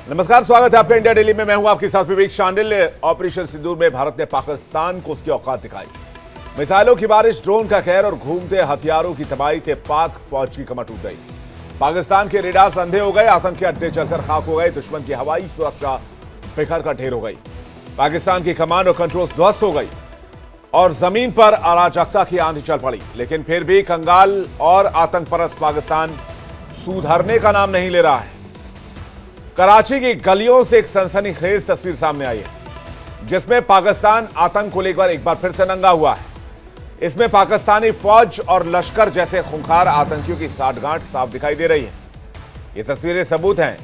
नमस्कार, स्वागत है आपका इंडिया डेली में। मैं हूं आपके साथ विवेक शांडिल। ऑपरेशन सिंदूर में भारत ने पाकिस्तान को उसकी औकात दिखाई। मिसाइलों की बारिश, ड्रोन का कहर और घूमते हथियारों की तबाही से पाक फौज की कमर टूट गई। पाकिस्तान के रेडार अंधे हो गए, आतंकी अड्डे जलकर खाक हो गए, दुश्मन की हवाई सुरक्षा बिखर कर ढेर हो गई। पाकिस्तान की कमांड और कंट्रोल ध्वस्त हो गई और जमीन पर अराजकता की आंधी चल पड़ी। लेकिन फिर भी कंगाल और आतंकपरस्त पाकिस्तान सुधरने का नाम नहीं ले रहा है। कराची की गलियों से एक सनसनीखेज तस्वीर सामने आई है, जिसमें पाकिस्तान आतंक को लेकर एक बार फिर से नंगा हुआ है। इसमें पाकिस्तानी फौज और लश्कर जैसे खूंखार आतंकियों की साठगांठ साफ दिखाई दे रही है। ये तस्वीरें सबूत हैं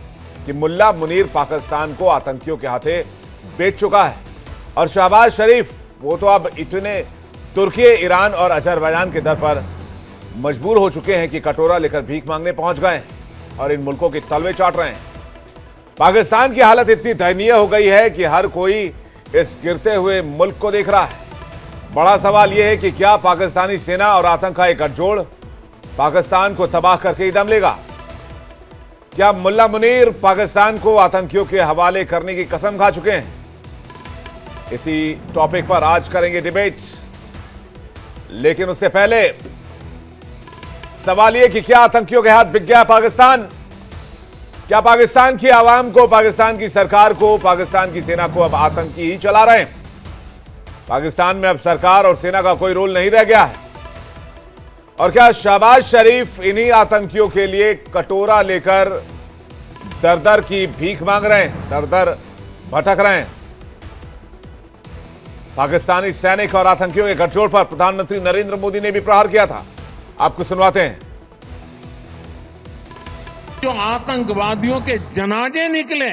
कि मुल्ला मुनीर पाकिस्तान को आतंकियों के हाथे बेच चुका है और शहबाज शरीफ वो तो अब इतने तुर्की, ईरान और अजरबैजान के दर पर मजबूर हो चुके हैं कि कटोरा लेकर भीख मांगने पहुंच गए हैं और इन मुल्कों के तलवे चाट रहे हैं। पाकिस्तान की हालत इतनी दयनीय हो गई है कि हर कोई इस गिरते हुए मुल्क को देख रहा है। बड़ा सवाल यह है कि क्या पाकिस्तानी सेना और आतंक का एक गठजोड़ पाकिस्तान को तबाह करके ही दम लेगा? क्या मुल्ला मुनीर पाकिस्तान को आतंकियों के हवाले करने की कसम खा चुके हैं? इसी टॉपिक पर आज करेंगे डिबेट, लेकिन उससे पहले सवाल यह कि क्या आतंकियों के हाथ बिक गया पाकिस्तान? क्या पाकिस्तान की आवाम को, पाकिस्तान की सरकार को, पाकिस्तान की सेना को अब आतंकी ही चला रहे हैं? पाकिस्तान में अब सरकार और सेना का कोई रोल नहीं रह गया है। और क्या शहबाज शरीफ इन्हीं आतंकियों के लिए कटोरा लेकर दर दर की भीख मांग रहे हैं, दर दर भटक रहे हैं? पाकिस्तानी सैनिक और आतंकियों के गठजोड़ पर प्रधानमंत्री नरेंद्र मोदी ने भी प्रहार किया था। आपको सुनवाते हैं। जो आतंकवादियों के जनाजे निकले,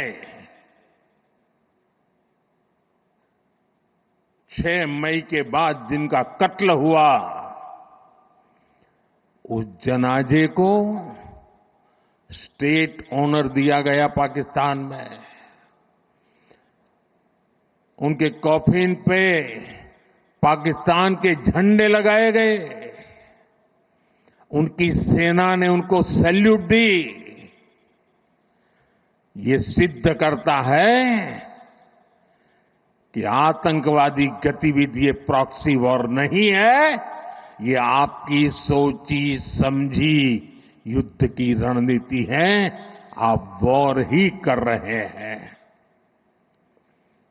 6 मई के बाद जिनका कत्ल हुआ, उस जनाजे को स्टेट ऑनर दिया गया पाकिस्तान में। उनके कॉफिन पे पाकिस्तान के झंडे लगाए गए, उनकी सेना ने उनको सैल्यूट दी। ये सिद्ध करता है कि आतंकवादी गतिविधि प्रॉक्सी वॉर नहीं है, ये आपकी सोची समझी युद्ध की रणनीति है। आप वॉर ही कर रहे हैं,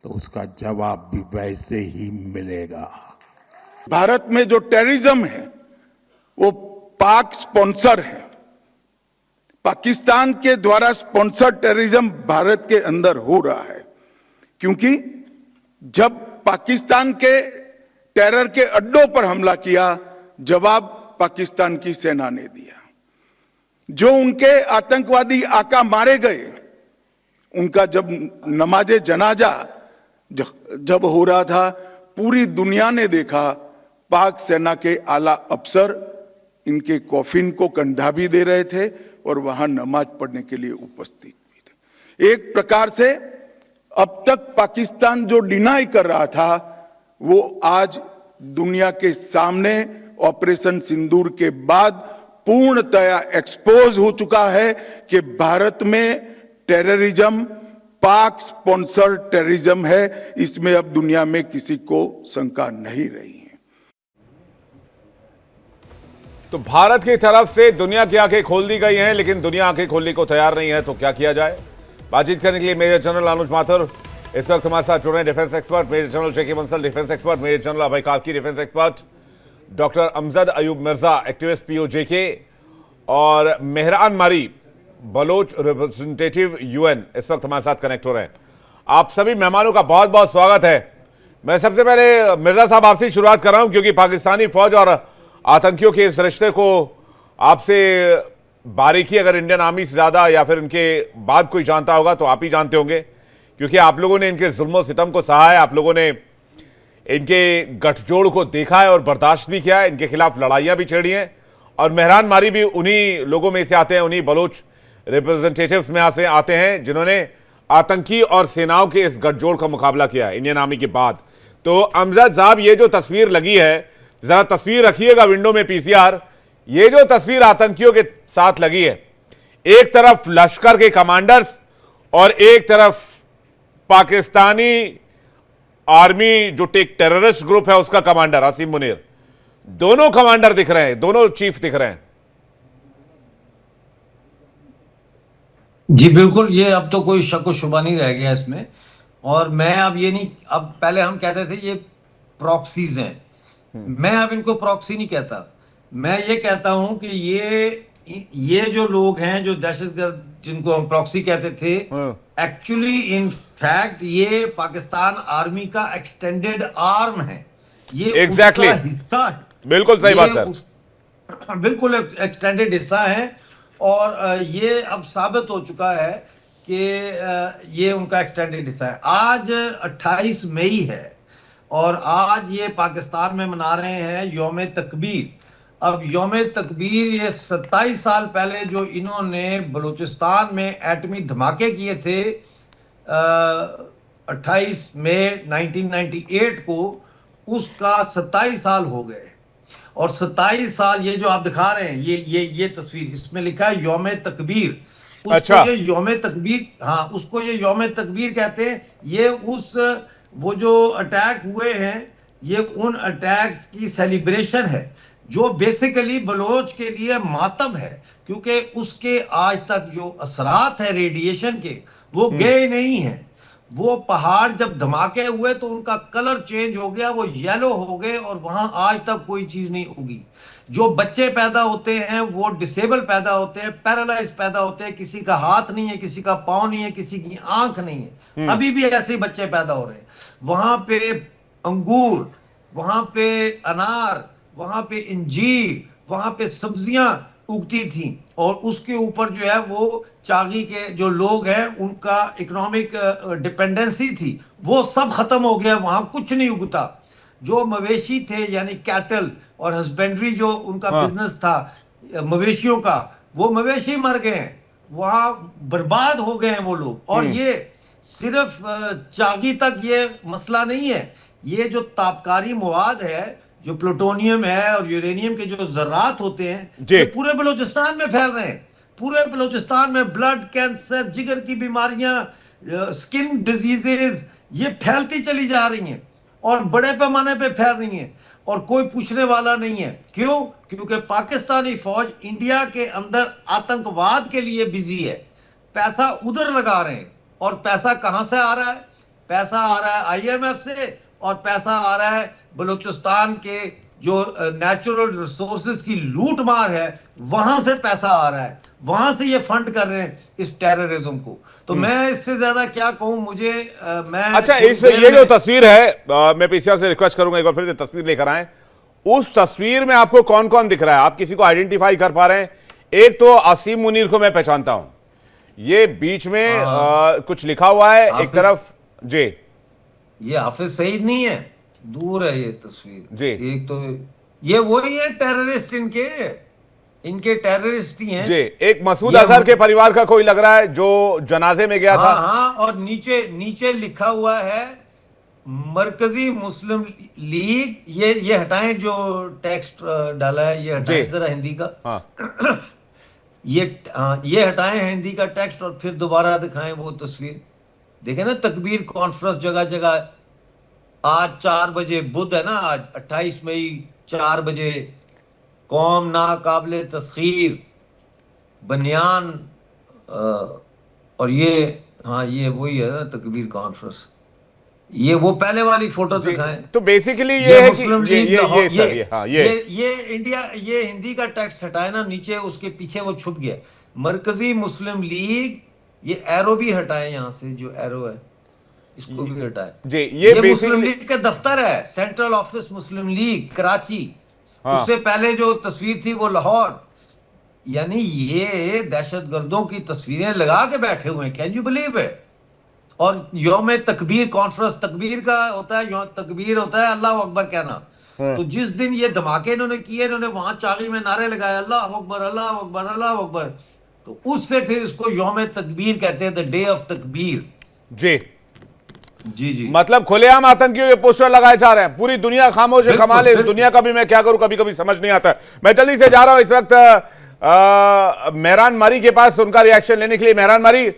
तो उसका जवाब भी वैसे ही मिलेगा। भारत में जो टेररिज्म है वो पाक स्पॉन्सर है। पाकिस्तान के द्वारा स्पॉन्सर टेररिज्म भारत के अंदर हो रहा है, क्योंकि जब पाकिस्तान के टेरर के अड्डों पर हमला किया, जवाब पाकिस्तान की सेना ने दिया। जो उनके आतंकवादी आका मारे गए, उनका जब नमाजे जनाजा जब हो रहा था, पूरी दुनिया ने देखा पाक सेना के आला अफसर इनके कॉफिन को कंधा भी दे रहे थे और वहां नमाज पढ़ने के लिए उपस्थित भी थे। एक प्रकार से अब तक पाकिस्तान जो डिनाई कर रहा था, वो आज दुनिया के सामने ऑपरेशन सिंदूर के बाद पूर्णतया एक्सपोज हो चुका है कि भारत में टेररिज्म पाक स्पॉन्सर टेररिज्म है। इसमें अब दुनिया में किसी को शंका नहीं रही है। तो भारत की तरफ से दुनिया की आंखें खोल दी गई हैं, लेकिन दुनिया आंखें खोलने को तैयार नहीं है। तो क्या किया जाए? बातचीत करने के लिए मेजर जनरल अनुज माथुर इस वक्त हमारे साथ जुड़ रहे हैं, defence expert. Major general JK Bansal, defence expert. Major general Abhay Karki, defence expert. Doctor Amjad Ayub Mirza, activist PoJK. और मेहरान मारी, बलोच रिप्रेजेंटेटिव यूएन, इस वक्त हमारे साथ कनेक्ट हो रहे हैं। आप सभी मेहमानों का बहुत बहुत स्वागत है। मैं सबसे पहले मिर्जा साहब आपसे शुरुआत कर रहा हूं, क्योंकि पाकिस्तानी फौज और आतंकियों के इस रिश्ते को आपसे बारीकी अगर इंडियन आर्मी से ज्यादा या फिर इनके बाद कोई जानता होगा तो आप ही जानते होंगे, क्योंकि आप लोगों ने इनके जुल्म सितम को सहा है, आप लोगों ने इनके गठजोड़ को देखा है और बर्दाश्त भी किया है, इनके खिलाफ लड़ाइयां भी छेड़ी हैं। और मेहरान मारी भी उन्हीं लोगों में से आते हैं, उन्हीं बलोच रिप्रेजेंटेटिव्स में से आते हैं जिन्होंने आतंकी और सेनाओं के इस गठजोड़ का मुकाबला किया है इंडियन आर्मी के बाद। तो अमजद साहब, ये जो तस्वीर लगी है, जरा तस्वीर रखिएगा विंडो में पीसीआर। ये जो तस्वीर आतंकियों के साथ लगी है, एक तरफ लश्कर के कमांडर्स और एक तरफ पाकिस्तानी आर्मी जो एक टेररिस्ट ग्रुप है उसका कमांडर आसिम मुनीर, दोनों कमांडर दिख रहे हैं, दोनों चीफ दिख रहे हैं। जी बिल्कुल, ये अब तो कोई शक व शुबा नहीं रह गया इसमें। और मैं अब ये नहीं, अब पहले हम कहते थे ये प्रॉक्सीज हैं, मैं अब इनको प्रॉक्सी नहीं कहता। मैं ये कहता हूं कि ये जो लोग हैं जो दहशतगर्द जिनको हम प्रॉक्सी कहते थे, एक्चुअली इन फैक्ट ये पाकिस्तान आर्मी का एक्सटेंडेड आर्म है, ये Exactly. उसका हिस्सा है। बिल्कुल सही बात सर, बिल्कुल एक्सटेंडेड हिस्सा है। और ये अब साबित हो चुका है कि ये उनका एक्सटेंडेड हिस्सा है। आज 28 मई है और आज ये पाकिस्तान में मना रहे हैं यौम तकबीर। अब यौम तकबीर ये 27 साल पहले जो इन्होंने बलूचिस्तान में एटमी धमाके किए थे 28 मई 1998 को, उसका 27 साल हो गए। और 27 साल ये जो आप दिखा रहे हैं, ये तस्वीर, इसमें लिखा है यौम तकबीर। उसको अच्छा। ये यौम तकबीर, हाँ, उसको ये यौम तकबीर कहते हैं। ये वो जो अटैक हुए हैं, ये उन अटैक्स की सेलिब्रेशन है जो बेसिकली बलोच के लिए मातम है, क्योंकि उसके आज तक जो असरात है रेडिएशन के वो गए नहीं हैं। वो पहाड़ जब धमाके हुए तो उनका कलर चेंज हो गया, वो येलो हो गए और वहां आज तक कोई चीज नहीं उगी। जो बच्चे पैदा होते हैं वो डिसेबल पैदा होते हैं, पैरालाइज पैदा होते हैं, किसी का हाथ नहीं है, किसी का पाँव नहीं है, किसी की आंख नहीं है। अभी भी ऐसे बच्चे पैदा हो रहे हैं। वहां पे अंगूर, वहां पे अनार, वहां पे इंजीर, वहां पे सब्जियां उगती थी और उसके ऊपर जो है वो चागी के जो लोग हैं उनका इकोनॉमिक डिपेंडेंसी थी, वो सब खत्म हो गया। वहां कुछ नहीं उगता। जो मवेशी थे यानी कैटल और हस्बेंड्री जो उनका बिजनेस था मवेशियों का, वो मवेशी मर गए हैं, वहां बर्बाद हो गए हैं वो लोग। और ये सिर्फ चागी तक ये मसला नहीं है, ये जो तापकारी मवाद है, जो प्लूटोनियम है और यूरेनियम के जो जर्रात होते हैं, ये पूरे बलूचिस्तान में फैल रहे हैं। पूरे बलूचिस्तान में ब्लड कैंसर, जिगर की बीमारियां, स्किन डिजीजेस, ये फैलती चली जा रही हैं और बड़े पैमाने पे फैल रही हैं और कोई पूछने वाला नहीं है। क्यों? क्योंकि पाकिस्तानी फौज इंडिया के अंदर आतंकवाद के लिए बिजी है, पैसा उधर लगा रहे हैं। और पैसा कहां से आ रहा है? पैसा आ रहा है IMF से और पैसा आ रहा है बलूचिस्तान के जो नेचुरल रिसोर्सेज की लूट मार है, वहां से पैसा आ रहा है, वहां से ये फंड कर रहे हैं इस टेररिज्म को। तो मैं इससे ज्यादा क्या कहूं, मुझे मैं अच्छा, ये जो तस्वीर है, मैं पीसीआर से रिक्वेस्ट करूंगा एक बार फिर से तस्वीर लेकर आए। उस तस्वीर में आपको कौन कौन दिख रहा है? आप किसी को आइडेंटिफाई कर पा रहे हैं? एक तो आसिम मुनीर को मैं पहचानता हूं, ये बीच में कुछ लिखा हुआ है एक तरफ जी, ये हाफिज सईद नहीं है, दूर है ये तस्वीर जी। एक तो ये वही है टेररिस्ट, इनके टेररिस्ट ही हैं जी। एक मसूद अजहर के परिवार का कोई लग रहा है जो जनाजे में गया था। हाँ, और नीचे लिखा हुआ है मरकजी मुस्लिम लीग। ये हटाएं जो टेक्स्ट डाला है, ये हटाएं जरा हिंदी का। हाँ। ये हटाएं हिंदी का टेक्स्ट और फिर दोबारा दिखाएं वो तस्वीर। देखें ना, तकबीर कॉन्फ्रेंस जगह जगह। आज 4 बजे, बुध है ना आज, 28 मई 4 बजे, कौम ना काबिल तस्खीर बनियान। और ये, हाँ, ये वही है ना तकबीर कॉन्फ्रेंस। ये वो पहले वाली फोटो दिखाएं। तो बेसिकली ये है कि ये इंडिया, ये हिंदी का टेक्स्ट हटाए ना नीचे, उसके पीछे वो छुप गया मरकजी मुस्लिम लीग। ये एरो भी हटाए, यहाँ से जो एरो है इसको भी हटाए जी। ये मुस्लिम लीग का दफ्तर है, सेंट्रल ऑफिस मुस्लिम लीग कराची। उससे पहले जो तस्वीर थी वो लाहौर। यानी ये दहशतगर्दों की तस्वीरें लगा के बैठे हुए हैं, कैन यू बिलीव इट। और यौम तकबीर कॉन्फ्रेंस, तकबीर का होता है, यौम तकबीर होता है अल्लाह अकबर कहना। तो जिस दिन ये धमाके इन्होंने किए, इन्होंने वहां चाली में नारे लगाए अल्लाह अकबर अल्लाह अकबर अल्लाह अकबर, तो उससे फिर इसको यौम तकबीर कहते हैं, द डे ऑफ तकबीर। जी जी जी। मतलब खुलेआम आतंकियों के पोस्टर लगाए जा रहे हैं, पूरी दुनिया खामोश है। कमाल है, इस दुनिया का भी मैं क्या करूं, कभी कभी समझ नहीं आता। मैं जल्दी से जा रहा हूं इस वक्त मेहरान मारी के पास उनका रिएक्शन लेने के लिए। मेहरान मारी,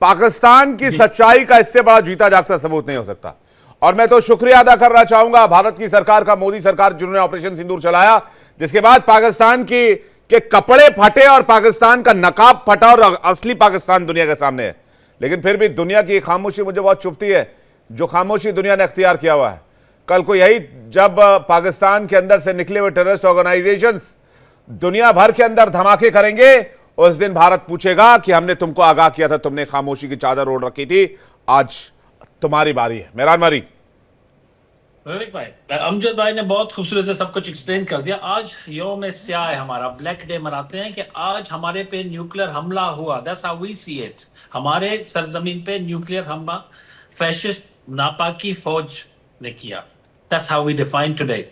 पाकिस्तान की सच्चाई का इससे बड़ा जीता जागता सबूत नहीं हो सकता। और मैं तो शुक्रिया अदा करना चाहूंगा भारत की सरकार का, मोदी सरकार, जिन्होंने ऑपरेशन सिंदूर चलाया, जिसके बाद पाकिस्तान के कपड़े फटे और पाकिस्तान का नकाब फटा और असली पाकिस्तान दुनिया के सामने है। लेकिन फिर भी दुनिया की खामोशी मुझे बहुत चुभती है, जो खामोशी दुनिया ने अख्तियार किया हुआ है। कल को यही जब पाकिस्तान के अंदर से निकले हुए टेररिस्ट ऑर्गेनाइजेशंस दुनिया भर के अंदर धमाके करेंगे, उस दिन भारत पूछेगा कि हमने तुमको आगाह किया था, तुमने खामोशी की चादर ओढ़ रखी थी, आज तुम्हारी बारी है। मेहरान मारी। विवेक भाई, अमजद भाई ने बहुत खूबसूरत से सब कुछ एक्सप्लेन कर दिया। आज यौम स्याह है, हमारा ब्लैक डे मनाते हैं कि आज हमारे पे न्यूक्लियर हमला हुआ। That's how we see it. हमारे सरजमीन पे न्यूक्लियर हमला फैशिस्ट नापाकी फौज ने किया। That's how we define today.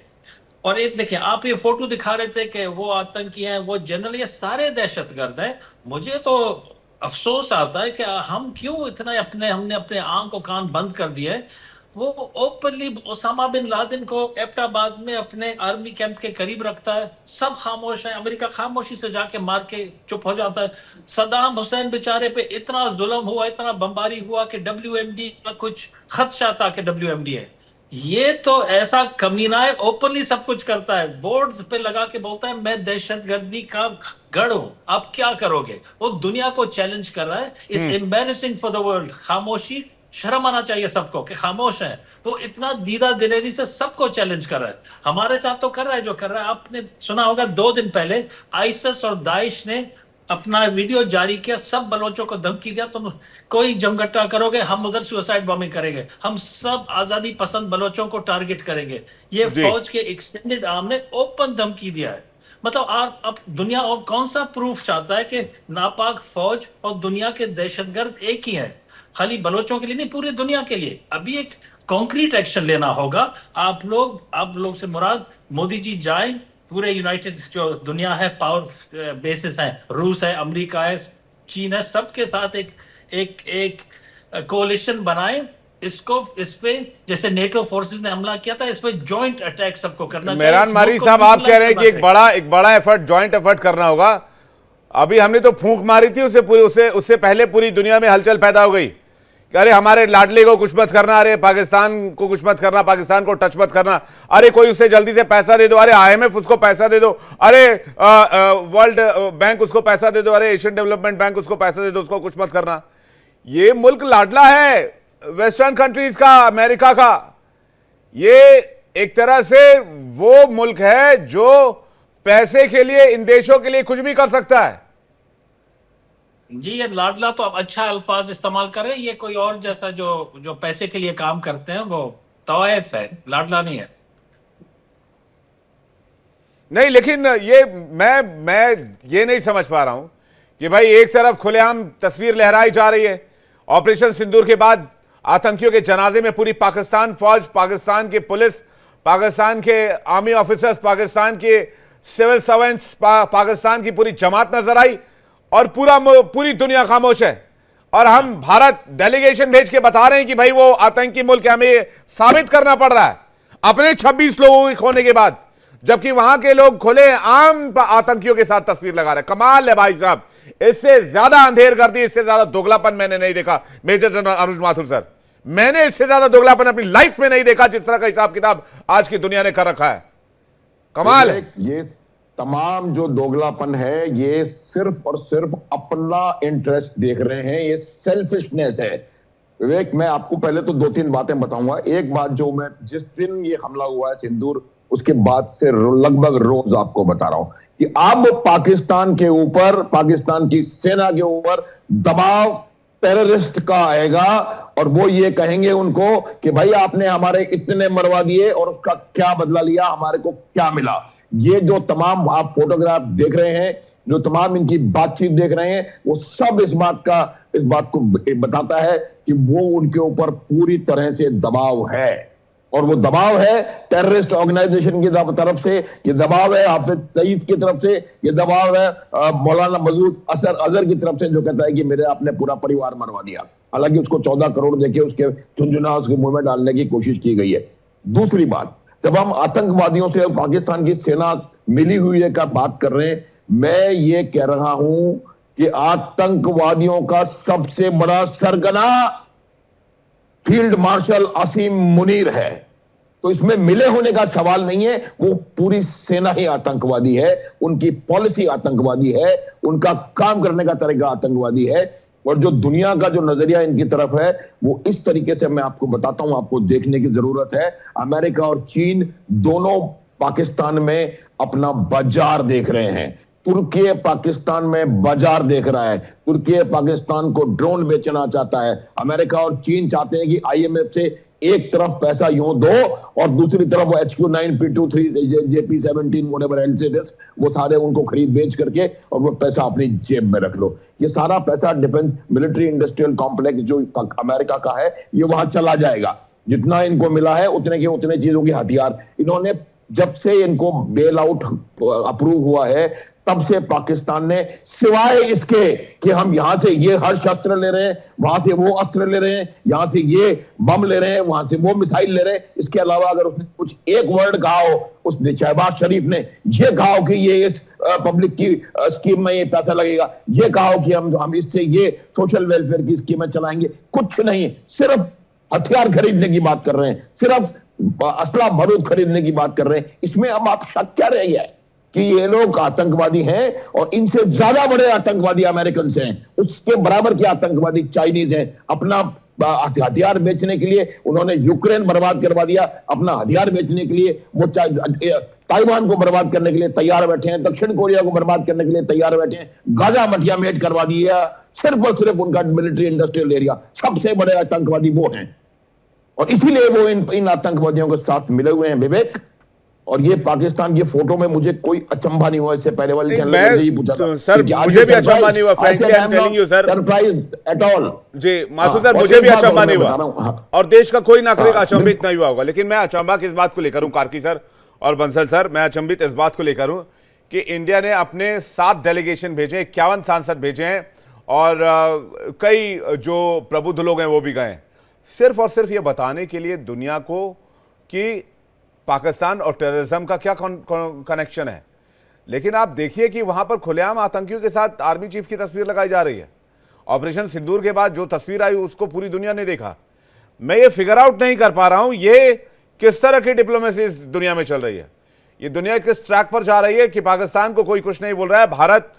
और एक देखिए, आप ये फोटो दिखा रहे थे कि वो आतंकी हैं, वो जनरल, ये सारे दहशतगर्द हैं। मुझे तो अफसोस आता है कि हम क्यों इतना हमने अपने आंख और कान बंद कर दिए। वो ओपनली ओसामा बिन लादेन को एबटाबाद में अपने आर्मी कैंप के करीब रखता है, सब खामोश है। अमेरिका खामोशी से जाके मार के चुप हो जाता है। सदाम हुसैन बेचारे पे इतना जुल्म हुआ, इतना बमबारी हुआ कि WMD का कुछ खदशा था कि WMD है। ये तो ऐसा कमीना है, ओपनली सब कुछ करता है, बोर्ड्स पे लगा के बोलता है मैं दहशतगर्दी का गढ़ हूं, आप क्या करोगे। वो दुनिया को चैलेंज कर रहा है। It's embarrassing for the world. खामोशी, शर्म आना चाहिए सबको कि खामोश है। तो इतना दीदा दिलेरी से सबको चैलेंज कर रहा है। हमारे साथ तो कर रहा है जो कर रहा है। आपने सुना होगा 2 दिन पहले आईएसआईएस और दाइश ने अपना वीडियो जारी किया, सब बलोचों को धमकी दिया, तुम कोई जमघटा करोगे हम उधर सुसाइड बॉम्बिंग करेंगे, हम सब आजादी पसंद बलोचों को टारगेट करेंगे। ये फौज के एक्सटेंडेड आर्म ने ओपन धमकी दिया है। मतलब अब दुनिया और कौन सा प्रूफ चाहता है कि नापाक फौज और दुनिया के दहशतगर्द एक ही है। खाली बलोचों के लिए नहीं, पूरी दुनिया के लिए। अभी एक कॉन्क्रीट एक्शन लेना होगा। आप लोग से मुराद मोदी जी जाएं, पूरे यूनाइटेड जो दुनिया है, पावर बेसिस है, रूस है, अमेरिका है, चीन है, सबके साथ एक कोalition बनाए। इस पे जैसे नेटो फोर्सेस ने हमला किया था, इस पे जॉइंट अटैक सबको करना चाहिए। मेहरान मारी साहब, आप कह रहे हैं कि एक बड़ा एफर्ट, जॉइंट एफर्ट करना होगा। अभी हमने तो फूंक मारी थी, उससे पहले पूरी दुनिया में हलचल पैदा हो गई कि अरे हमारे लाडले को कुछ मत करना, अरे पाकिस्तान को कुछ मत करना, पाकिस्तान को टच मत करना, अरे कोई उसे जल्दी से पैसा दे दो, अरे IMF उसको पैसा दे दो, अरे वर्ल्ड बैंक उसको पैसा दे दो, अरे एशियन डेवलपमेंट बैंक उसको पैसा दे दो, उसको कुछ मत करना। ये मुल्क लाडला है वेस्टर्न कंट्रीज का, अमेरिका का। ये एक तरह से वो मुल्क है जो पैसे के लिए इन देशों के लिए कुछ भी कर सकता है। जी, ये लाडला तो अब अच्छा अल्फाज इस्तेमाल करें। ये कोई और जैसा जो पैसे के लिए काम करते हैं वो तवायफ है, लाडला नहीं है। नहीं, लेकिन ये मैं ये नहीं समझ पा रहा हूं कि भाई एक तरफ खुलेआम तस्वीर लहराई जा रही है, ऑपरेशन सिंदूर के बाद आतंकियों के जनाजे में पूरी पाकिस्तान फौज, पाकिस्तान की पुलिस, पाकिस्तान के आर्मी ऑफिसर्स, पाकिस्तान के सिविल सर्वेंट्स, पाकिस्तान की पूरी जमात नजर आई और पूरी दुनिया खामोश है। और हम भारत डेलीगेशन भेज के बता रहे हैं कि भाई वो आतंकी मुल्क है, हमें साबित करना पड़ रहा है अपने 26 लोगों के खोने के बाद, जबकि वहां के लोग खुले आम आतंकियों के साथ तस्वीर लगा रहे हैं। कमाल है भाई साहब, इससे ज्यादा अंधेर कर दी, इससे ज्यादा दोगलापन मैंने नहीं देखा। मेजर जनरल अनुज माथुर सर, मैंने इससे ज्यादा दोगलापन अपनी लाइफ में नहीं देखा, जिस तरह का हिसाब किताब आज की दुनिया ने कर रखा है। कमाल है। ये तमाम जो दोगलापन है, ये सिर्फ और सिर्फ अपना इंटरेस्ट देख रहे हैं, ये सेल्फिशनेस है। विवेक, मैं आपको पहले तो 2-3 बातें बताऊंगा। एक बात जो मैं जिस दिन ये हमला हुआ है सिंदूर, उसके बाद से लगभग रोज आपको बता रहा हूं कि अब पाकिस्तान के ऊपर, पाकिस्तान की सेना के ऊपर दबाव टेररिस्ट का आएगा और वो ये कहेंगे उनको कि भाई आपने हमारे इतने मरवा दिए और उसका क्या बदला लिया, हमारे को क्या मिला। ये जो तमाम आप फोटोग्राफ देख रहे हैं, जो तमाम इनकी बातचीत देख रहे हैं, वो सब इस बात को बताता है कि वो उनके ऊपर पूरी तरह से दबाव है। और वो दबाव है टेररिस्ट ऑर्गेनाइजेशन की तरफ से, ये दबाव है हाफिज सईद की तरफ से, ये दबाव है मौलाना मसूद अजहर की तरफ से, जो कहता है कि मेरे आपने पूरा परिवार मरवा दिया। हालांकि उसको 14 करोड़ देके उसके झुंझुना उसके मुंह में डालने की कोशिश की गई है। दूसरी बात, जब हम आतंकवादियों से पाकिस्तान की सेना मिली हुई है का बात कर रहे हैं, मैं ये कह रहा हूं कि आतंकवादियों का सबसे बड़ा सरगना फील्ड मार्शल असीम मुनीर है। तो इसमें मिले होने का सवाल नहीं है, वो पूरी सेना ही आतंकवादी है, उनकी पॉलिसी आतंकवादी है, उनका काम करने का तरीका आतंकवादी है। और जो दुनिया का जो नजरिया इनकी तरफ है वो इस तरीके से मैं आपको बताता हूं, आपको देखने की जरूरत है। अमेरिका और चीन दोनों पाकिस्तान में अपना बाजार देख रहे हैं। तुर्की पाकिस्तान में बाजार देख रहा है, तुर्की पाकिस्तान को ड्रोन बेचना चाहता है। अमेरिका और चीन चाहते हैं कि आईएमएफ से एक तरफ पैसा यूं दो और दूसरी तरफ वो HQ9, P23, JP17 whatever else it is, वो सारे उनको खरीद बेच करके और वो पैसा अपनी जेब में रख लो। ये सारा पैसा डिफेंस मिलिट्री इंडस्ट्रियल कॉम्प्लेक्स जो अमेरिका का है ये वहां चला जाएगा। जितना इनको मिला है उतने के उतने चीजों के हथियार इन्होंने, जब से इनको बेल आउट अप्रूव हुआ है तब से पाकिस्तान ने, सिवाय इसके कि हम यहां से ये हर शस्त्र ले रहे हैं, वहां से वो अस्त्र ले रहे हैं, यहां से ये बम ले रहे हैं, वहां से वो मिसाइल ले रहे हैं, इसके अलावा अगर उसने कुछ एक वर्ड कहा हो, उसने शहबाज शरीफ ने ये कहा हो कि ये इस पब्लिक की स्कीम में ये पैसा लगेगा, ये कहा हो कि हम इससे ये सोशल वेलफेयर की स्कीमें चलाएंगे, कुछ नहीं, सिर्फ हथियार खरीदने की बात कर रहे हैं, सिर्फ असला बारूद खरीदने की बात कर रहे हैं। इसमें अब आप शक क्या रह गया है कि ये लोग आतंकवादी हैं और इनसे ज्यादा बड़े आतंकवादी अमेरिकन हैं, उसके बराबर के आतंकवादी चाइनीज हैं। अपना हथियार बेचने के लिए उन्होंने यूक्रेन बर्बाद करवा दिया, अपना हथियार बेचने के लिए वो ताइवान को बर्बाद करने के लिए तैयार बैठे हैं, दक्षिण कोरिया को बर्बाद करने के लिए तैयार बैठे हैं, गाजा मटिया मेट करवा दिया। सिर्फ और सिर्फ उनका मिलिट्री इंडस्ट्रियल एरिया, सबसे बड़े आतंकवादी वो हैं और इसीलिए वो इन आतंकवादियों के साथ मिले हुए हैं विवेक। और ये पाकिस्तान, ये फोटो में मुझे कोई अचंभा नहीं हुआ। इससे पहले वाले चैनल में यही पूछा था सर, मुझे भी अचंभा नहीं हुआ, frankly I am telling you sir, surprise at all. जी माथुर सर, मुझे भी अचंभा नहीं हुआ और देश का कोई नागरिक अचंभित नहीं हुआ होगा। लेकिन मैं अचंभा किस बात को लेकर हूं कार्की सर और बंसल सर, मैं अचंभित इस बात को लेकर हूं कि इंडिया ने अपने 7 डेलीगेशन भेजे, 51 सांसद भेजे हैं और कई जो प्रबुद्ध लोग हैं वो भी गए, सिर्फ और सिर्फ ये बताने के लिए दुनिया को कि पाकिस्तान और टेररिज्म का क्या कनेक्शन है। लेकिन आप देखिए कि वहां पर खुलेआम आतंकियों के साथ आर्मी चीफ की तस्वीर लगाई जा रही है। ऑपरेशन सिंदूर के बाद जो तस्वीर आई उसको पूरी दुनिया ने देखा। मैं ये फिगर आउट नहीं कर पा रहा हूं ये किस तरह की डिप्लोमेसी इस दुनिया में चल रही है, ये दुनिया किस ट्रैक पर जा रही है कि पाकिस्तान को कोई कुछ नहीं बोल रहा है। भारत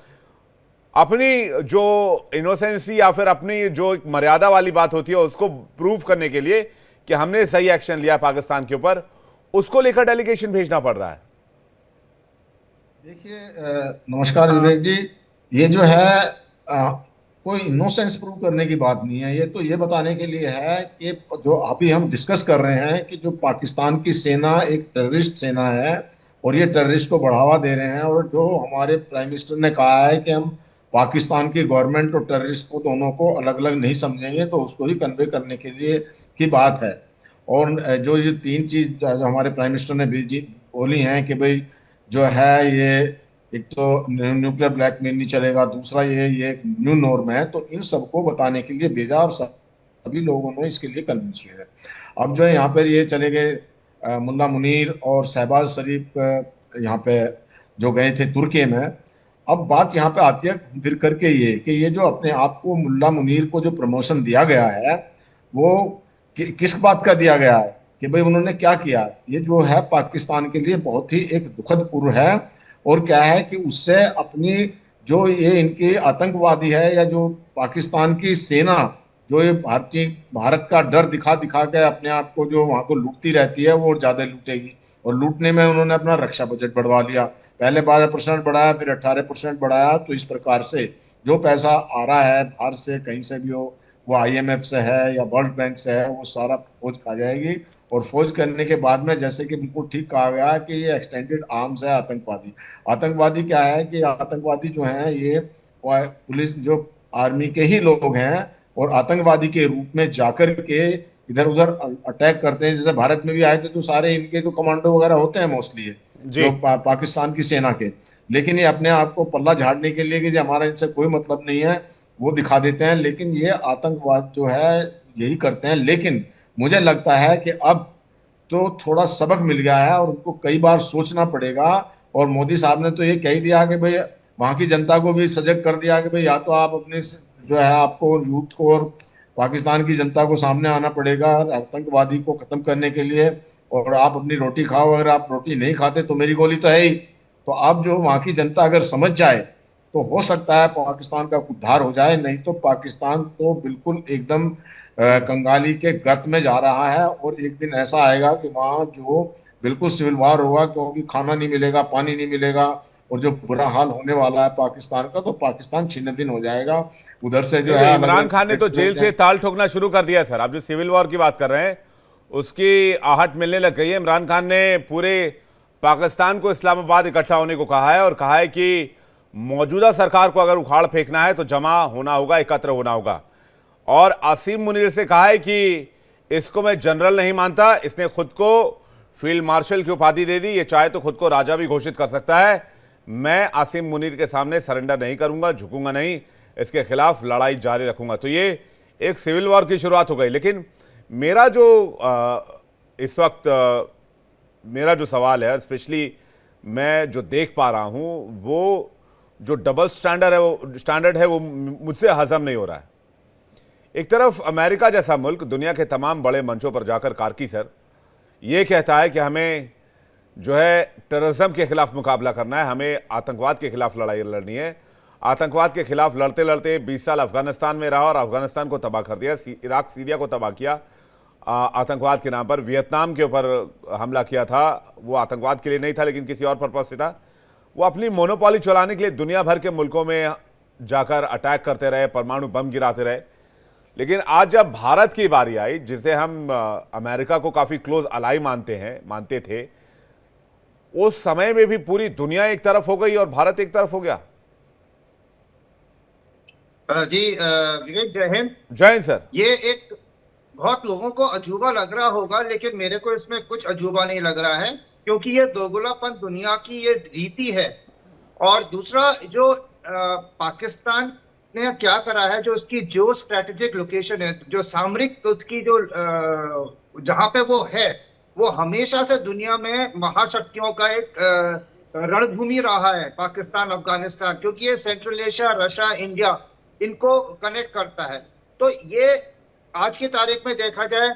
अपनी जो इनोसेंसी या फिर अपनी जो एक मर्यादा वाली बात होती है उसको प्रूव करने के लिए कि हमने सही एक्शन लिया पाकिस्तान के ऊपर, उसको लेकर डेलीगेशन भेजना पड़ रहा है। देखिए नमस्कार विवेक जी, ये जो है कोई इनोसेंस प्रूव करने की बात नहीं है, ये तो ये बताने के लिए है कि जो अभी हम डिस्कस कर रहे हैं कि जो पाकिस्तान की सेना एक टेररिस्ट सेना है और ये टेररिस्ट को बढ़ावा दे रहे हैं। और जो हमारे प्राइम मिनिस्टर ने कहा है कि हम पाकिस्तान की गवर्नमेंट और टेररिस्ट को दोनों को अलग अलग नहीं समझेंगे, तो उसको ही कन्वे करने के लिए की बात है। और जो ये 3 चीज़ जो हमारे प्राइम मिनिस्टर ने बोली हैं कि भाई जो है ये एक तो न्यूक्लियर ब्लैकमेल नहीं चलेगा, दूसरा ये एक न्यू नॉर्म है, तो इन सबको बताने के लिए भेजा और सभी लोगों ने इसके लिए कन्विंस हुए हैं। अब जो है यहाँ पर ये चले गए मुल्ला मुनीर और शहबाज शरीफ यहाँ पे जो गए थे तुर्की में। अब बात यहाँ पे आती है फिर करके ये कि ये जो अपने आप को मुल्ला मुनीर को जो प्रमोशन दिया गया है वो किस बात का दिया गया है कि भाई उन्होंने क्या किया। ये जो है पाकिस्तान के लिए बहुत ही एक दुखद पूर्व है। और क्या है कि उससे अपनी जो ये इनके आतंकवादी है या जो पाकिस्तान की सेना जो ये भारत का डर दिखा के अपने आप को जो वहाँ को लूटती रहती है वो और ज़्यादा लूटेगी। और लूटने में उन्होंने अपना रक्षा बजट बढ़वा लिया, पहले 12% बढ़ाया, फिर 18% बढ़ाया। तो इस प्रकार से जो पैसा आ रहा है बाहर से कहीं से भी हो, वो IMF से है या वर्ल्ड बैंक से है, वो सारा फौज खा जाएगी। और फौज करने के बाद में जैसे कि बिल्कुल ठीक कहा गया कि ये एक्सटेंडेड आर्म्स है आतंकवादी क्या है कि आतंकवादी जो हैं ये पुलिस जो आर्मी के ही लोग हैं और आतंकवादी के रूप में जाकर के इधर उधर अटैक करते हैं। जैसे भारत में भी आए थे तो सारे इनके तो कमांडो वगैरह होते हैं मोस्टली जो पाकिस्तान की सेना के, लेकिन ये अपने आप को पल्ला झाड़ने के लिए कि हमारा इनसे कोई मतलब नहीं है वो दिखा देते हैं। लेकिन ये आतंकवाद जो है यही करते हैं। लेकिन मुझे लगता है कि अब तो थोड़ा सबक मिल गया है और उनको कई बार सोचना पड़ेगा। और मोदी साहब ने तो ये कह दिया कि भाई वहाँ की जनता को भी सजग कर दिया कि भाई या तो आप अपने जो है आपको यूथ को और पाकिस्तान की जनता को सामने आना पड़ेगा आतंकवादी को खत्म करने के लिए, और आप अपनी रोटी खाओ, अगर आप रोटी नहीं खाते तो मेरी गोली तो है ही। तो अब जो वहाँ की जनता अगर समझ जाए तो हो सकता है पाकिस्तान का उद्धार हो जाए, नहीं तो पाकिस्तान तो बिल्कुल एकदम कंगाली के गर्त में जा रहा है। और एक दिन ऐसा आएगा कि वहाँ जो बिल्कुल सिविल वार होगा, क्योंकि खाना नहीं मिलेगा, पानी नहीं मिलेगा, और जो बुरा हाल होने वाला है पाकिस्तान का, तो पाकिस्तान छिन्न भिन्न हो जाएगा। उधर से जो है इमरान खान ने तो जेल से ताल ठोकना शुरू कर दिया सर। आप जो सिविल वॉर की बात कर रहे हैं उसकी आहट मिलने लग गई है। इमरान खान ने पूरे पाकिस्तान को इस्लामाबाद इकट्ठा होने को कहा है और कहा है कि मौजूदा सरकार को अगर उखाड़ फेंकना है तो जमा होना होगा, एकत्र होना होगा। और आसिम मुनीर से कहा है कि इसको मैं जनरल नहीं मानता, इसने खुद को फील्ड मार्शल की उपाधि दे दी, ये चाहे तो खुद को राजा भी घोषित कर सकता है। मैं आसिम मुनीर के सामने सरेंडर नहीं करूंगा, झुकूंगा नहीं, इसके खिलाफ लड़ाई जारी रखूंगा। तो ये एक सिविल वॉर की शुरुआत हो गई। लेकिन मेरा जो इस वक्त मेरा जो सवाल है, स्पेशली मैं जो देख पा रहा हूं, वो जो डबल स्टैंडर्ड है वो मुझसे हजम नहीं हो रहा है। एक तरफ अमेरिका जैसा मुल्क दुनिया के तमाम बड़े मंचों पर जाकर कार्की सर ये कहता है कि हमें जो है टेररिज्म के खिलाफ मुकाबला करना है, हमें आतंकवाद के खिलाफ लड़ाई लड़नी है। आतंकवाद के खिलाफ लड़ते लड़ते 20 साल अफगानिस्तान में रहा और अफगानिस्तान को तबाह कर दिया, इराक सीरिया को तबाह किया आतंकवाद के नाम पर। वियतनाम के ऊपर हमला किया था, वो आतंकवाद के लिए नहीं था लेकिन किसी और पर्पज से था। वो अपनी मोनोपॉली चलाने के लिए दुनिया भर के मुल्कों में जाकर अटैक करते रहे, परमाणु बम गिराते रहे। लेकिन आज जब भारत की बारी आई, जिसे हम अमेरिका को काफी क्लोज अलाई मानते थे, उस समय में भी पूरी दुनिया एक तरफ हो गई और भारत एक तरफ हो गया। जी विवेक, जय हिंद। जय हिंद सर। ये एक बहुत लोगों को अजूबा लग रहा होगा, लेकिन मेरे को इसमें कुछ अजूबा नहीं लग रहा है, क्योंकि ये दोगलापन दुनिया की ये रीति है। और दूसरा, जो पाकिस्तान ने क्या करा है, जो उसकी जो स्ट्रेटेजिक लोकेशन है, जो सामरिक उसकी जो जहां पे वो है, वो हमेशा से दुनिया में महाशक्तियों का एक रणभूमि रहा है, पाकिस्तान अफगानिस्तान, क्योंकि ये सेंट्रल एशिया, रशिया, इंडिया, इनको कनेक्ट करता है। तो ये आज की तारीख में देखा जाए,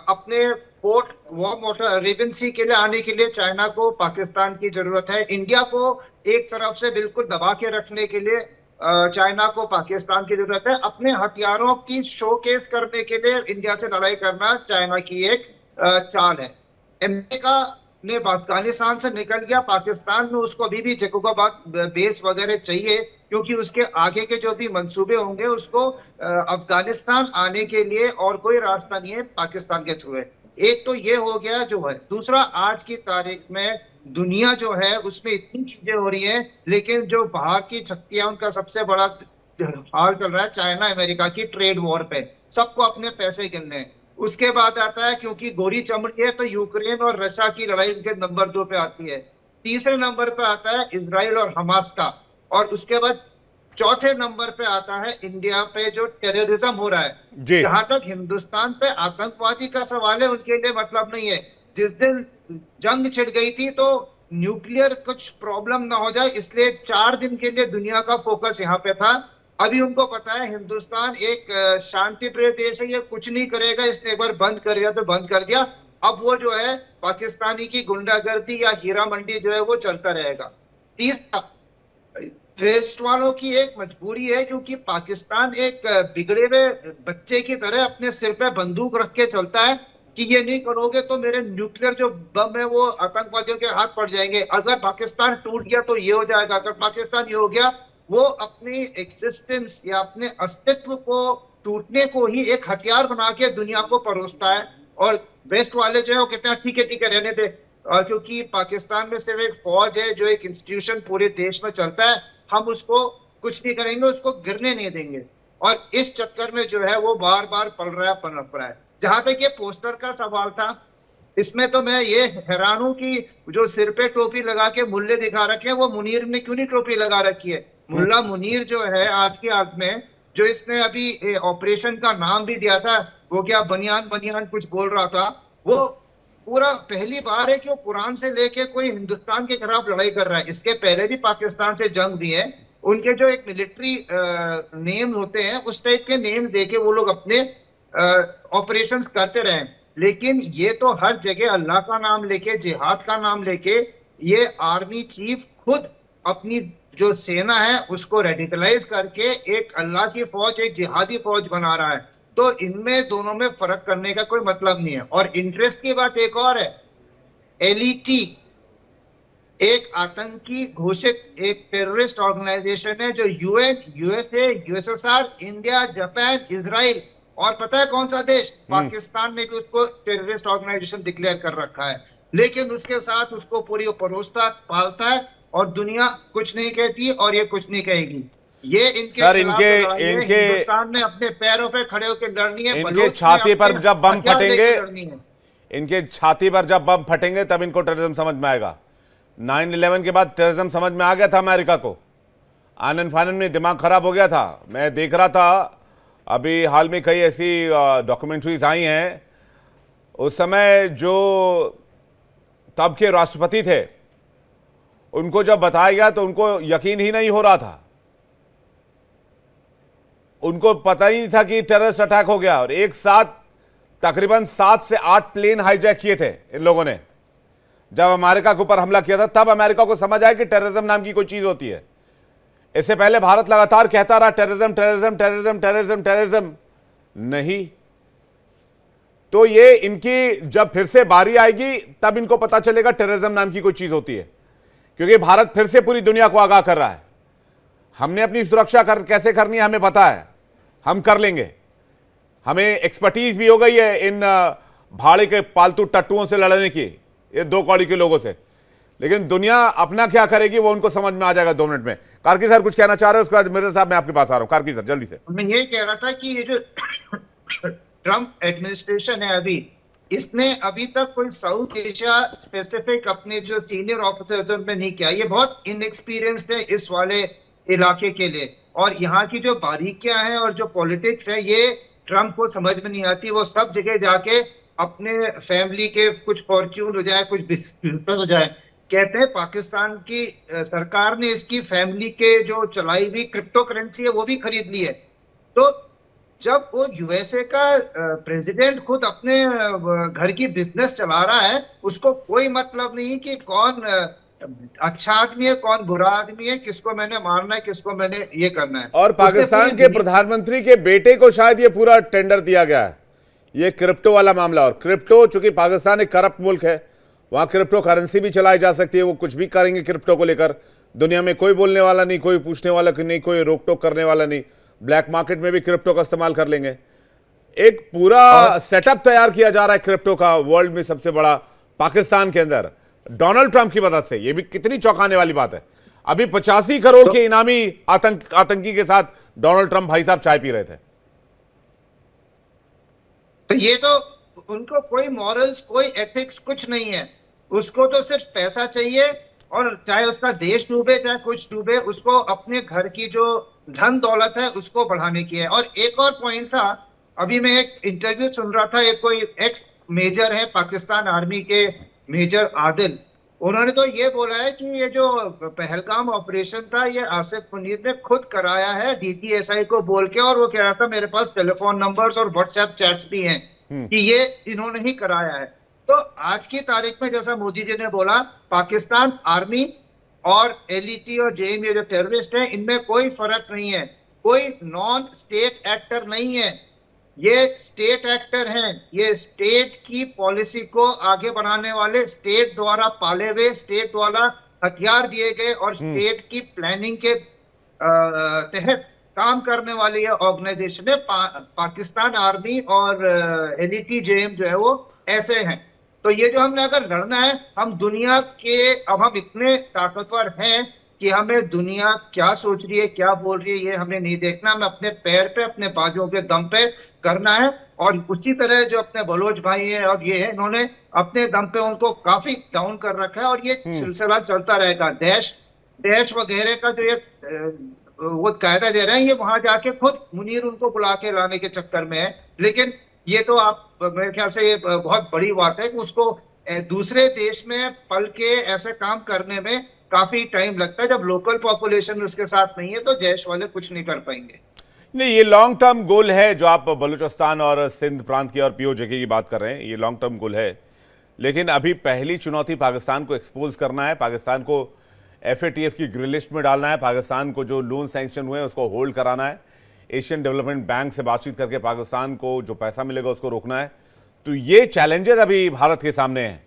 अपने पोर्ट वार्म वाटर रेवन सी के लिए आने के लिए चाइना को पाकिस्तान की जरूरत है। इंडिया को एक तरफ से बिल्कुल दबा के रखने के लिए चाइना को पाकिस्तान की जरूरत है। अपने हथियारों की शोकेस करने के लिए इंडिया से लड़ाई करना चाइना की एक चाल है। अमेरिका ने अफगानिस्तान से निकल गया, पाकिस्तान में उसको अभी भी जैकोबाबाद बेस वगैरह चाहिए, क्योंकि उसके आगे के जो भी मंसूबे होंगे उसको अफगानिस्तान आने के लिए और कोई रास्ता नहीं है पाकिस्तान के थ्रू है। एक तो ये हो गया जो है। दूसरा, आज की तारीख में दुनिया जो है उसमें इतनी चीजें हो रही हैं, लेकिन जो बाहर की शक्तियां, उनका सबसे बड़ा हाल चल रहा है चाइना अमेरिका की ट्रेड वॉर पे। सबको अपने पैसे गिनने हैं। उसके बाद आता है, क्योंकि गोरी चमड़ी है, तो यूक्रेन और रशिया की लड़ाई उनके नंबर 2 पे आती है। तीसरे नंबर पे आता है इजराइल और हमास का, और उसके बाद चौथे नंबर पे आता है इंडिया पे जो टेररिज्म हो रहा है। जहां तक हिंदुस्तान पे आतंकवादी का सवाल है, उनके लिए मतलब नहीं है। जिस दिन जंग छिड़ गई थी तो न्यूक्लियर कुछ प्रॉब्लम ना हो जाए, इसलिए 4 दिन के लिए दुनिया का फोकस यहाँ पे था। अभी उनको पता है हिंदुस्तान एक शांति प्रिय देश है, ये कुछ नहीं करेगा, इसने एक बार बंद कर दिया तो बंद कर दिया। अब वो जो है पाकिस्तानी की गुंडागर्दी या हीरा मंडी जो है वो चलता रहेगा। तीसरा, वेस्ट वालों की एक मजबूरी है, क्योंकि पाकिस्तान एक बिगड़े हुए बच्चे की तरह अपने सिर पे बंदूक रख के चलता है कि ये नहीं करोगे तो मेरे न्यूक्लियर जो बम है वो आतंकवादियों के हाथ पड़ जाएंगे। अगर पाकिस्तान टूट गया तो ये हो जाएगा, अगर पाकिस्तान ये हो गया, वो अपनी एक्सिस्टेंस या अपने अस्तित्व को टूटने को ही एक हथियार बना के दुनिया को परोसता है। और वेस्ट वाले जो है वो कहते हैं ठीक है रहने दे, क्योंकि पाकिस्तान में सिर्फ एक फौज है जो एक इंस्टीट्यूशन पूरे देश में चलता है, हम उसको कुछ नहीं करेंगे, उसको गिरने नहीं देंगे। और इस चक्कर में जो है वो बार बार पनप रहा है। जहां तक ये पोस्टर का सवाल था, इसमें तो मैं ये हैरान हूं कि जो सिर पे टोपी लगा के मुल्ले दिखा रखे हैं, वो मुनीर ने क्यों नहीं टोपी लगा रखी है। मुल्ला मुनीर जो है आज की आग में, जो इसने अभी ऑपरेशन का नाम भी दिया था, वो क्या बनियान कुछ बोल रहा था, वो पूरा पहली बार है कि वो कुरान से लेके कोई हिंदुस्तान के खिलाफ लड़ाई कर रहा है। इसके पहले भी पाकिस्तान से जंग हुई है, उनके जो एक मिलिट्री नेम होते हैं उस टाइप के नेम देके वो लोग अपने ऑपरेशंस करते रहे। लेकिन ये तो हर जगह अल्लाह का नाम लेके, जिहाद का नाम लेके, ये आर्मी चीफ खुद अपनी जो सेना है उसको रेडिकलाइज करके एक अल्लाह की फौज, एक जिहादी फौज बना रहा है। तो इनमें दोनों में फर्क करने का कोई मतलब नहीं है। और इंटरेस्ट की बात एक और है, एलईटी एक आतंकी घोषित एक टेररिस्ट ऑर्गेनाइजेशन है जो UN, USA, USSR, India, Japan, Israel और पता है कौन सा देश, पाकिस्तान ने भी उसको टेररिस्ट ऑर्गेनाइजेशन डिक्लेयर कर रखा है। लेकिन उसके साथ उसको पूरी परोसता पालता है और दुनिया कुछ नहीं कहती और ये कुछ नहीं कहेगी। ये इनके सर, हिंदुस्तान ने अपने पैरों पे खड़े होकर लड़नी है। इनके छाती पर जब बम फटेंगे, इनके छाती पर जब बम फटेंगे तब इनको टेररिज्म समझ में आएगा। 9/11 के बाद टेररिज्म समझ में आ गया था अमेरिका को, आनंद फानन में दिमाग खराब हो गया था। मैं देख रहा था अभी हाल में कई ऐसी डॉक्यूमेंट्रीज आई हैं, उस समय जो तब के राष्ट्रपति थे उनको जब बताया गया तो उनको यकीन ही नहीं हो रहा था, उनको पता ही नहीं था कि टेररिस्ट अटैक हो गया। और एक साथ तकरीबन 7 से 8 प्लेन हाईजैक किए थे इन लोगों ने। जब अमेरिका के ऊपर हमला किया था तब अमेरिका को समझ आया कि टेररिज्म नाम की कोई चीज होती है। इससे पहले भारत लगातार कहता रहा terrorism terrorism terrorism terrorism terrorism, नहीं। तो ये इनकी जब फिर से बारी आएगी तब इनको पता चलेगा टेररिज्म नाम की कोई चीज होती है, क्योंकि भारत फिर से पूरी दुनिया को आगाह कर रहा है। हमने अपनी सुरक्षा कैसे करनी है हमें पता है, हम कर लेंगे। हमें एक्सपर्टीज भी हो गई है इन भाड़े के पालतू टट्टुओं से लड़ने की, ये 2 कौड़ी के लोगों से। लेकिन दुनिया अपना क्या करेगी वो उनको समझ में आ जाएगा 2 मिनट में। कार्की सर कुछ कहना चाह रहे हो, उसके बाद मिर्जा साहब मैं आपके पास आ रहा हूं। कार्की सर जल्दी से। मैं ये कह रहा था कि ये जो ट्रंप एडमिनिस्ट्रेशन है अभी, इसने अभी तक कोई साउथ एशिया स्पेसिफिक अपने जो सीनियर ऑफिसर्स में नहीं किया। ये बहुत इनएक्सपीरियंस्ड है इस वाले इलाके के लिए, और यहाँ की जो बारीकियां हैं और जो पॉलिटिक्स है ये ट्रंप को समझ में नहीं आती। वो सब जगह जाके अपने फैमिली के कुछ फॉर्च्यून हो जाए, कुछ बिजनेस हो जाए। कहते हैं पाकिस्तान की सरकार ने इसकी फैमिली के जो चलाई हुई क्रिप्टो करेंसी है वो भी खरीद ली है। तो जब वो यूएसए का प्रेसिडेंट खुद अपने घर की बिजनेस चला रहा है, उसको कोई मतलब नहीं कि कौन अच्छा आदमी है कौन बुरा आदमी है, किसको मैंने मारना है किसको मैंने ये करना है। और पाकिस्तान के प्रधानमंत्री के बेटे को शायद ये पूरा टेंडर दिया गया है, ये क्रिप्टो वाला मामला। और क्रिप्टो, चूंकि पाकिस्तान एक करप्ट मुल्क है, वहां क्रिप्टो करेंसी भी चलाई जा सकती है, वो कुछ भी करेंगे क्रिप्टो को लेकर। दुनिया में कोई बोलने वाला नहीं, कोई पूछने वाला नहीं, कोई रोक टोक करने वाला नहीं। ब्लैक मार्केट में भी क्रिप्टो का इस्तेमाल कर लेंगे। एक पूरा सेटअप तैयार किया जा रहा है क्रिप्टो का, वर्ल्ड में सबसे बड़ा पाकिस्तान के अंदर, डोनाल्ड ट्रंप की मदद से। ये भी कितनी चौंकाने वाली बात है। अभी 85 करोड़ के इनामी आतंकी के साथ डोनाल्ड ट्रंप भाई साहब चाय पी रहे थे। तो ये तो उनको कोई मॉरल्स, कोई एथिक्स कुछ नहीं है। उसको तो सिर्फ पैसा चाहिए, और चाहे उसका देश डूबे चाहे कुछ डूबे, उसको अपने घर की जो धन दौलत है उसको बढ़ाने की है। और एक और पॉइंट था, अभी मैं एक इंटरव्यू सुन रहा था, एक कोई एक्स मेजर है पाकिस्तान आर्मी के, मेजर आदिल, उन्होंने तो ये बोला है कि ये जो पहलगाम ऑपरेशन था ये आसिफ मुनीर ने खुद कराया है डीजीएसआई को बोल के। और वो कह रहा था मेरे पास टेलीफोन नंबर्स और व्हाट्सएप चैट्स भी हैं कि ये इन्होंने ही कराया है। तो आज की तारीख में जैसा मोदी जी ने बोला, पाकिस्तान आर्मी और एलईटी और जेएमयू जो टेररिस्ट हैं, इनमें कोई फर्क नहीं है। कोई नॉन स्टेट एक्टर नहीं है, ये स्टेट एक्टर हैं। ये स्टेट की पॉलिसी को आगे बढ़ाने वाले, स्टेट द्वारा पाले हुए, स्टेट द्वारा हथियार दिए गए और स्टेट की प्लानिंग के तहत काम करने वाली ये ऑर्गेनाइजेशन है। पाकिस्तान आर्मी और एलईटी जेएम जो है वो ऐसे हैं। तो ये जो हमने अगर लड़ना है, हम दुनिया के, अब हम इतने ताकतवर हैं कि हमें दुनिया क्या सोच रही है क्या बोल रही है ये हमें नहीं देखना, हमें अपने पैर पे, अपने बाजुओं के दम पे करना है। और उसी तरह जो अपने बलोच भाई हैं और ये है, इन्होंने अपने दम पे उनको काफी डाउन कर रखा है और ये सिलसिला चलता रहेगा। देश वगैरह का जो ये वो कायदा दे रहे हैं, ये वहां जाके खुद मुनीर उनको बुला के लाने के चक्कर में है। लेकिन ये तो आप, मेरे ख्याल से ये बहुत बड़ी बात है कि उसको दूसरे देश में पल के ऐसे काम करने में काफी टाइम लगता है। जब लोकल पॉपुलेशन उसके साथ नहीं है तो जैश वाले कुछ नहीं कर पाएंगे। नहीं, ये लॉन्ग टर्म गोल है जो आप बलूचिस्तान और सिंध प्रांत की और पीओजे की बात कर रहे हैं, ये लॉन्ग टर्म गोल है। लेकिन अभी पहली चुनौती पाकिस्तान को एक्सपोज करना है, पाकिस्तान को FATF की ग्रे लिस्ट में डालना है, पाकिस्तान को जो लोन सैंक्शन हुए हैं उसको होल्ड कराना है, एशियन डेवलपमेंट बैंक से बातचीत करके पाकिस्तान को जो पैसा मिलेगा उसको रोकना है। तो ये चैलेंजेस अभी भारत के सामने हैं।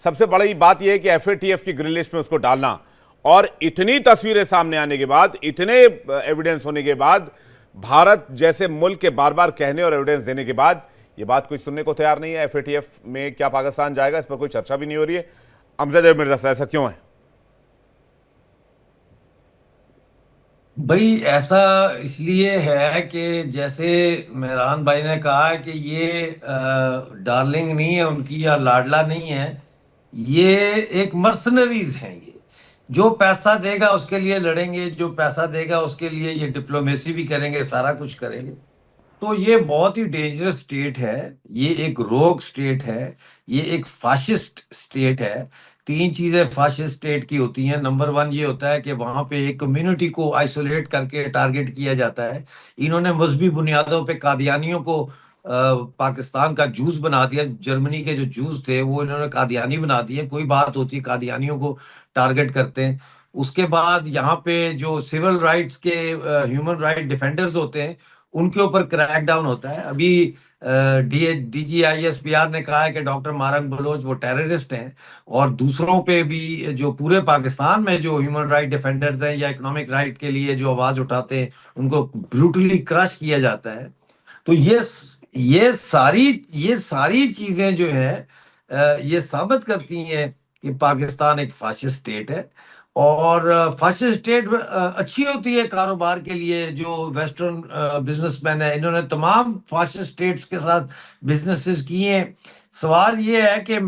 सबसे बड़ी बात यह है कि FATF की ग्रे लिस्ट में उसको डालना, और इतनी तस्वीरें सामने आने के बाद, इतने एविडेंस होने के बाद, भारत जैसे मुल्क के बार बार कहने और एविडेंस देने के बाद ये बात कोई सुनने को तैयार नहीं है। FATF में क्या पाकिस्तान जाएगा, इस पर कोई चर्चा भी नहीं हो रही है। अमजद मिर्जा साहब, ऐसा क्यों है? भाई ऐसा इसलिए है कि जैसे मेहरान भाई ने कहा कि ये डार्लिंग नहीं है उनकी या लाडला नहीं है, ये एक मर्सनरीज हैं। ये जो पैसा देगा उसके लिए लड़ेंगे, जो पैसा देगा उसके लिए ये डिप्लोमेसी भी करेंगे, सारा कुछ करेंगे। तो ये बहुत ही डेंजरस स्टेट है, ये एक रोग स्टेट है, ये एक फाशिस्ट स्टेट है। तीन चीजें फाशिस्ट स्टेट की होती हैं। नंबर 1 ये होता है कि वहां पे एक कम्युनिटी को आइसोलेट करके टारगेट किया जाता है। इन्होंने मजहबी बुनियादों पे कादियानियों को पाकिस्तान का जूस बना दिया। जर्मनी के जो जूस थे वो इन्होंने कादियानी बना दिए। कोई बात होती है कादियानियों को टारगेट करते हैं। उसके बाद यहाँ पे जो सिविल राइट्स के ह्यूमन राइट डिफेंडर्स होते हैं उनके ऊपर क्रैकडाउन होता है। अभी DGISPR ने कहा है कि डॉक्टर मारंग बलोच वो टेररिस्ट हैं, और दूसरों पे भी जो पूरे पाकिस्तान में जो ह्यूमन राइट डिफेंडर्स हैं या इकोनॉमिक राइट के लिए जो आवाज उठाते हैं उनको ब्रूटली क्रश किया जाता है। तो ये सारी चीजें जो है ये साबित करती हैं कि पाकिस्तान एक फाशिस्ट स्टेट है। और फाशिस्ट स्टेट अच्छी होती है कारोबार के लिए। जो वेस्टर्न बिजनेसमैन है इन्होंने तमाम फाशिस्ट स्टेट्स के साथ बिजनेसेस किए हैं। सवाल ये है कि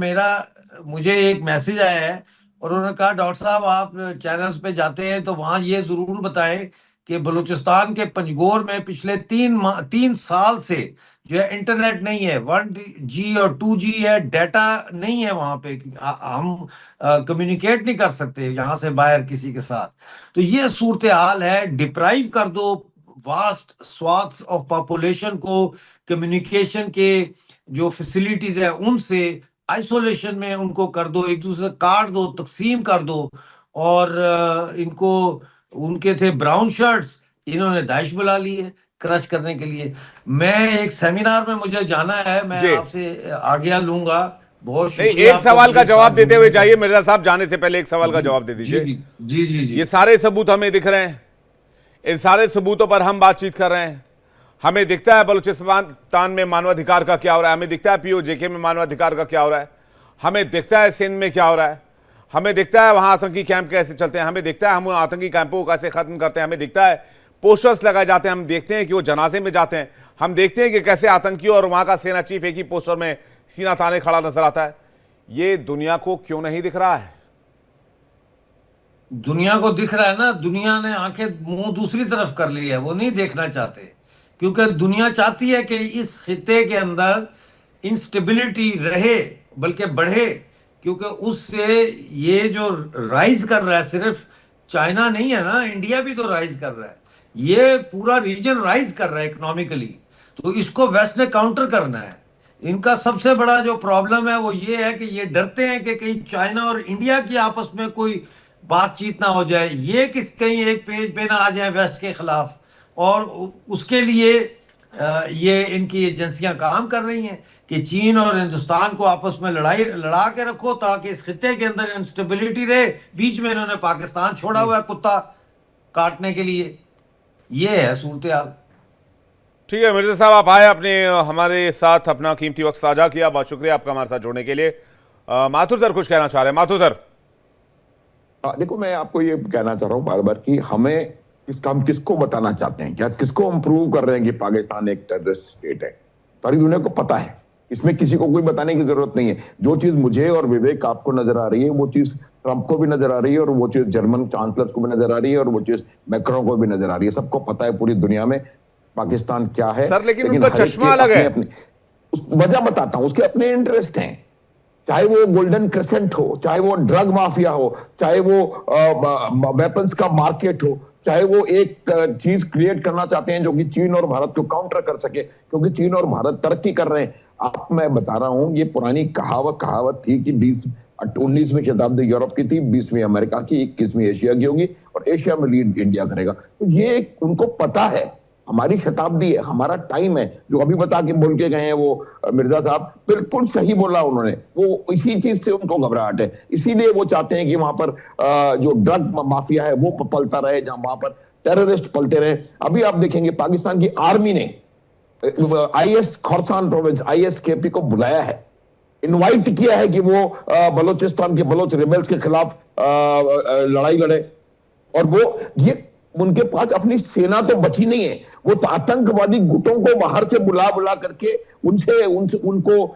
मुझे एक मैसेज आया है और उन्होंने कहा डॉक्टर साहब आप चैनल्स पे जाते हैं तो वहां ये जरूर बताएं कि बलूचिस्तान के पंजगोर में पिछले 3 साल से जो है इंटरनेट नहीं है, 1G और 2G है, डाटा नहीं है वहां पे। हम कम्युनिकेट नहीं कर सकते यहाँ से बाहर किसी के साथ। तो ये सूरत हाल है। डिप्राइव कर दो वास्ट स्वाथ्स ऑफ पॉपुलेशन को कम्युनिकेशन के जो फैसिलिटीज है उनसे, आइसोलेशन में उनको कर दो, एक दूसरे से काट दो, तकसीम कर दो। और इनको उनके थे ब्राउन शर्ट्स, इन्होंने दाइश बुला ली है क्रश करने के लिए। मैं एक सेमिनार में मुझे जाना है, मैं आपसे आज्ञा लूंगा। बहुत एक सवाल का जवाब देते हुए जाइए मिर्जा साहब, जाने से पहले एक सवाल का जवाब दे दीजिए। जी जी जी। ये सारे सबूत हमें दिख रहे हैं, इन सारे सबूतों पर हम बातचीत कर रहे हैं। हमें दिखता है बलूचिस्तान में मानवाधिकार का क्या हो रहा है, हमें दिखता है POJK में मानवाधिकार का क्या हो रहा है, हमें दिखता है सिंध में क्या हो रहा है, हमें दिखता है वहां आतंकी कैंप कैसे चलते हैं, हमें दिखता है हम आतंकी कैंपों को कैसे खत्म करते हैं, हमें दिखता है पोस्टर्स लगाए जाते हैं, हम देखते हैं कि वो जनाजे में जाते हैं, हम देखते हैं कि कैसे आतंकियों और वहां का सेना चीफ एक ही पोस्टर में सीना ताने खड़ा नजर आता है। ये दुनिया को क्यों नहीं दिख रहा है? दुनिया को दिख रहा है ना, दुनिया ने आंखें मुंह दूसरी तरफ कर ली है, वो नहीं देखना चाहते। क्योंकि दुनिया चाहती है कि इस खित्ते के अंदर इंस्टेबिलिटी रहे बल्कि बढ़े, क्योंकि उससे ये जो राइज कर रहा है, सिर्फ चाइना नहीं है ना, इंडिया भी तो राइज कर रहा है, ये पूरा रीजन राइज कर रहा है इकोनॉमिकली। तो इसको वेस्ट ने काउंटर करना है। इनका सबसे बड़ा जो प्रॉब्लम है वो ये है कि ये डरते हैं कि कहीं चाइना और इंडिया की आपस में कोई बातचीत ना हो जाए, ये कहीं एक पेज पे ना आ जाए वेस्ट के खिलाफ। और उसके लिए ये इनकी एजेंसियां काम कर रही हैं कि चीन और हिंदुस्तान को आपस में लड़ा के रखो ताकि इस खित्ते के अंदर इंस्टेबिलिटी रहे। बीच में इन्होंने पाकिस्तान छोड़ा हुआ है कुत्ता काटने के लिए। ये है सूरत हाल। ठीक है मिर्जा साहब, आप आए, अपने हमारे साथ अपना कीमती वक्त साझा किया, बहुत शुक्रिया आपका हमारे साथ जुड़ने के लिए। माथुर सर कुछ कहना चाह रहे हैं? माथुर सर देखो, मैं आपको ये कहना चाह रहा हूँ बार बार कि हम किसको बताना चाहते हैं, क्या किसको हम प्रूव कर रहे हैं कि पाकिस्तान एक टेररिस्ट स्टेट है। सारी दुनिया को पता है, इसमें किसी को कोई बताने की जरूरत नहीं है। जो चीज मुझे और विवेक आपको नजर आ रही है वो चीज ट्रंप को भी नजर आ रही है, और वो चीज जर्मन चांसलर को भी नजर आ रही है, और वो चीज मैक्रोन को भी नजर आ रही है। सबको पता है पूरी दुनिया में पाकिस्तान क्या है। सर लेकिन उनका चश्मा अलग है। वजह बताता हूं, उसके अपने इंटरेस्ट हैं। चाहे वो गोल्डन क्रेसेंट हो, चाहे वो ड्रग माफिया हो, चाहे वो वेपन्स का मार्केट हो, चाहे वो एक चीज क्रिएट करना चाहते हैं जो कि चीन और भारत को काउंटर कर सके, क्योंकि चीन और भारत तरक्की कर रहे हैं। आप, मैं बता रहा हूं, ये पुरानी कहावत थी कि 19वीं शताब्दी यूरोप की थी, 20वीं अमेरिका की, 21वीं एशिया की होगी और एशिया में लीड इंडिया करेगा। तो ये उनको पता है, हमारी शताब्दी है, हमारा टाइम है। जो अभी बता के बोल के गए हैं वो मिर्जा साहब, बिल्कुल सही बोला उन्होंने। वो इसी चीज से उनको घबराहट है, इसीलिए वो चाहते हैं कि वहां पर जो ड्रग माफिया है वो पलता रहे, जहां वहां पर टेररिस्ट पलते रहे। अभी आप देखेंगे पाकिस्तान की आर्मी ने IS खोरासान प्रोविंस ISKP को बुलाया है, इनवाइट किया है कि वो बलोचिस्तान के बलोच रिबेल्स के खिलाफ लड़ाई लड़े। और वो ये उनके पास अपनी सेना तो बची नहीं है, वो तो आतंकवादी गुटों को बाहर से बुला करके उनको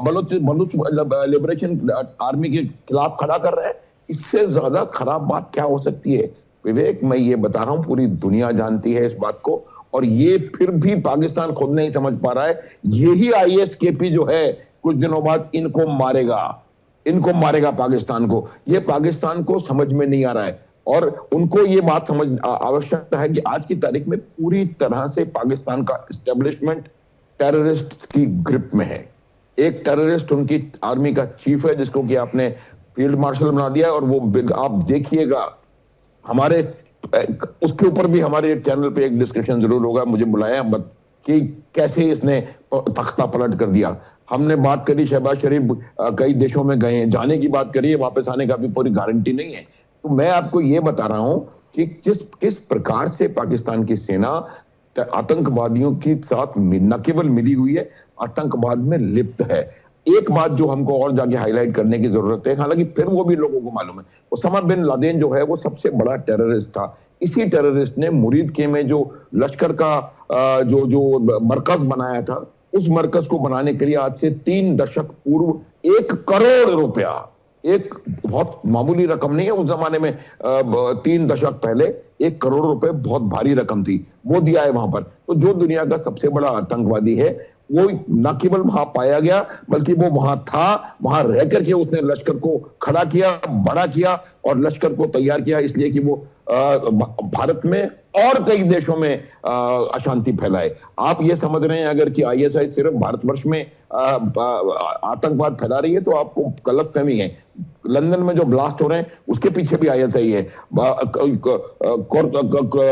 बलोच लिबरेशन आर्मी के खिलाफ खड़ा कर रहे हैं। इससे ज्यादा खराब बात क्या हो सकती है विवेक? मैं ये बता रहा हूं, पूरी दुनिया जानती है इस बात को, और ये फिर भी पाकिस्तान खुद नहीं समझ पा रहा है। यही ISKP जो है कुछ दिनों बाद इनको मारेगा पाकिस्तान को। ये पाकिस्तान को समझ में नहीं आ रहा है, और उनको ये बात समझ आवश्यकता है कि आज की तारीख में पूरी तरह से पाकिस्तान का एस्टेब्लिशमेंट टेररिस्ट की ग्रिप में है। एक टेररिस्ट उनकी आर्मी का चीफ है, जिसको कि आपने फील्ड मार्शल बना दिया, और वो आप देखिएगा, हमारे उसके ऊपर भी हमारे चैनल पे एक डिस्कशन जरूर होगा, मुझे बुलाया कि कैसे इसने तख्ता पलट कर दिया। हमने बात करी शहबाज शरीफ कई देशों में गए हैं, जाने की बात करी है, वापस आने का भी पूरी गारंटी नहीं है। तो मैं आपको ये बता रहा हूं कि किस प्रकार से पाकिस्तान की सेना आतंकवादियों के साथ न केवल मिली हुई है, आतंकवाद में लिप्त है। एक बात जो हमको और जाके हाईलाइट करने की जरूरत है, हालांकि फिर वो भी लोगों को मालूम है, उसामा बिन लादेन जो है वो सबसे बड़ा टेररिस्ट था। इसी टेररिस्ट ने मुरीद के में जो लश्कर का जो मरकज बनाया था, उस मरकज को बनाने के लिए आज से 3 दशक पूर्व 1 करोड़ रुपया, एक बहुत मामूली रकम नहीं है उस जमाने में, 3 दशक पहले 1 करोड़ रुपए बहुत भारी रकम थी, वो दिया है वहां पर। तो जो दुनिया का सबसे बड़ा आतंकवादी है वो न केवल वहां पाया गया, बल्कि वो वहां था, वहां रह करके उसने लश्कर को खड़ा किया, बड़ा किया और लश्कर को तैयार किया, इसलिए कि वो भारत में और कई देशों में अशांति फैलाए। आप ये समझ रहे हैं अगर कि ISI सिर्फ भारतवर्ष में आतंकवाद फैला रही है तो आपको गलतफहमी है। लंदन में जो ब्लास्ट हो रहे हैं उसके पीछे भी ISI है।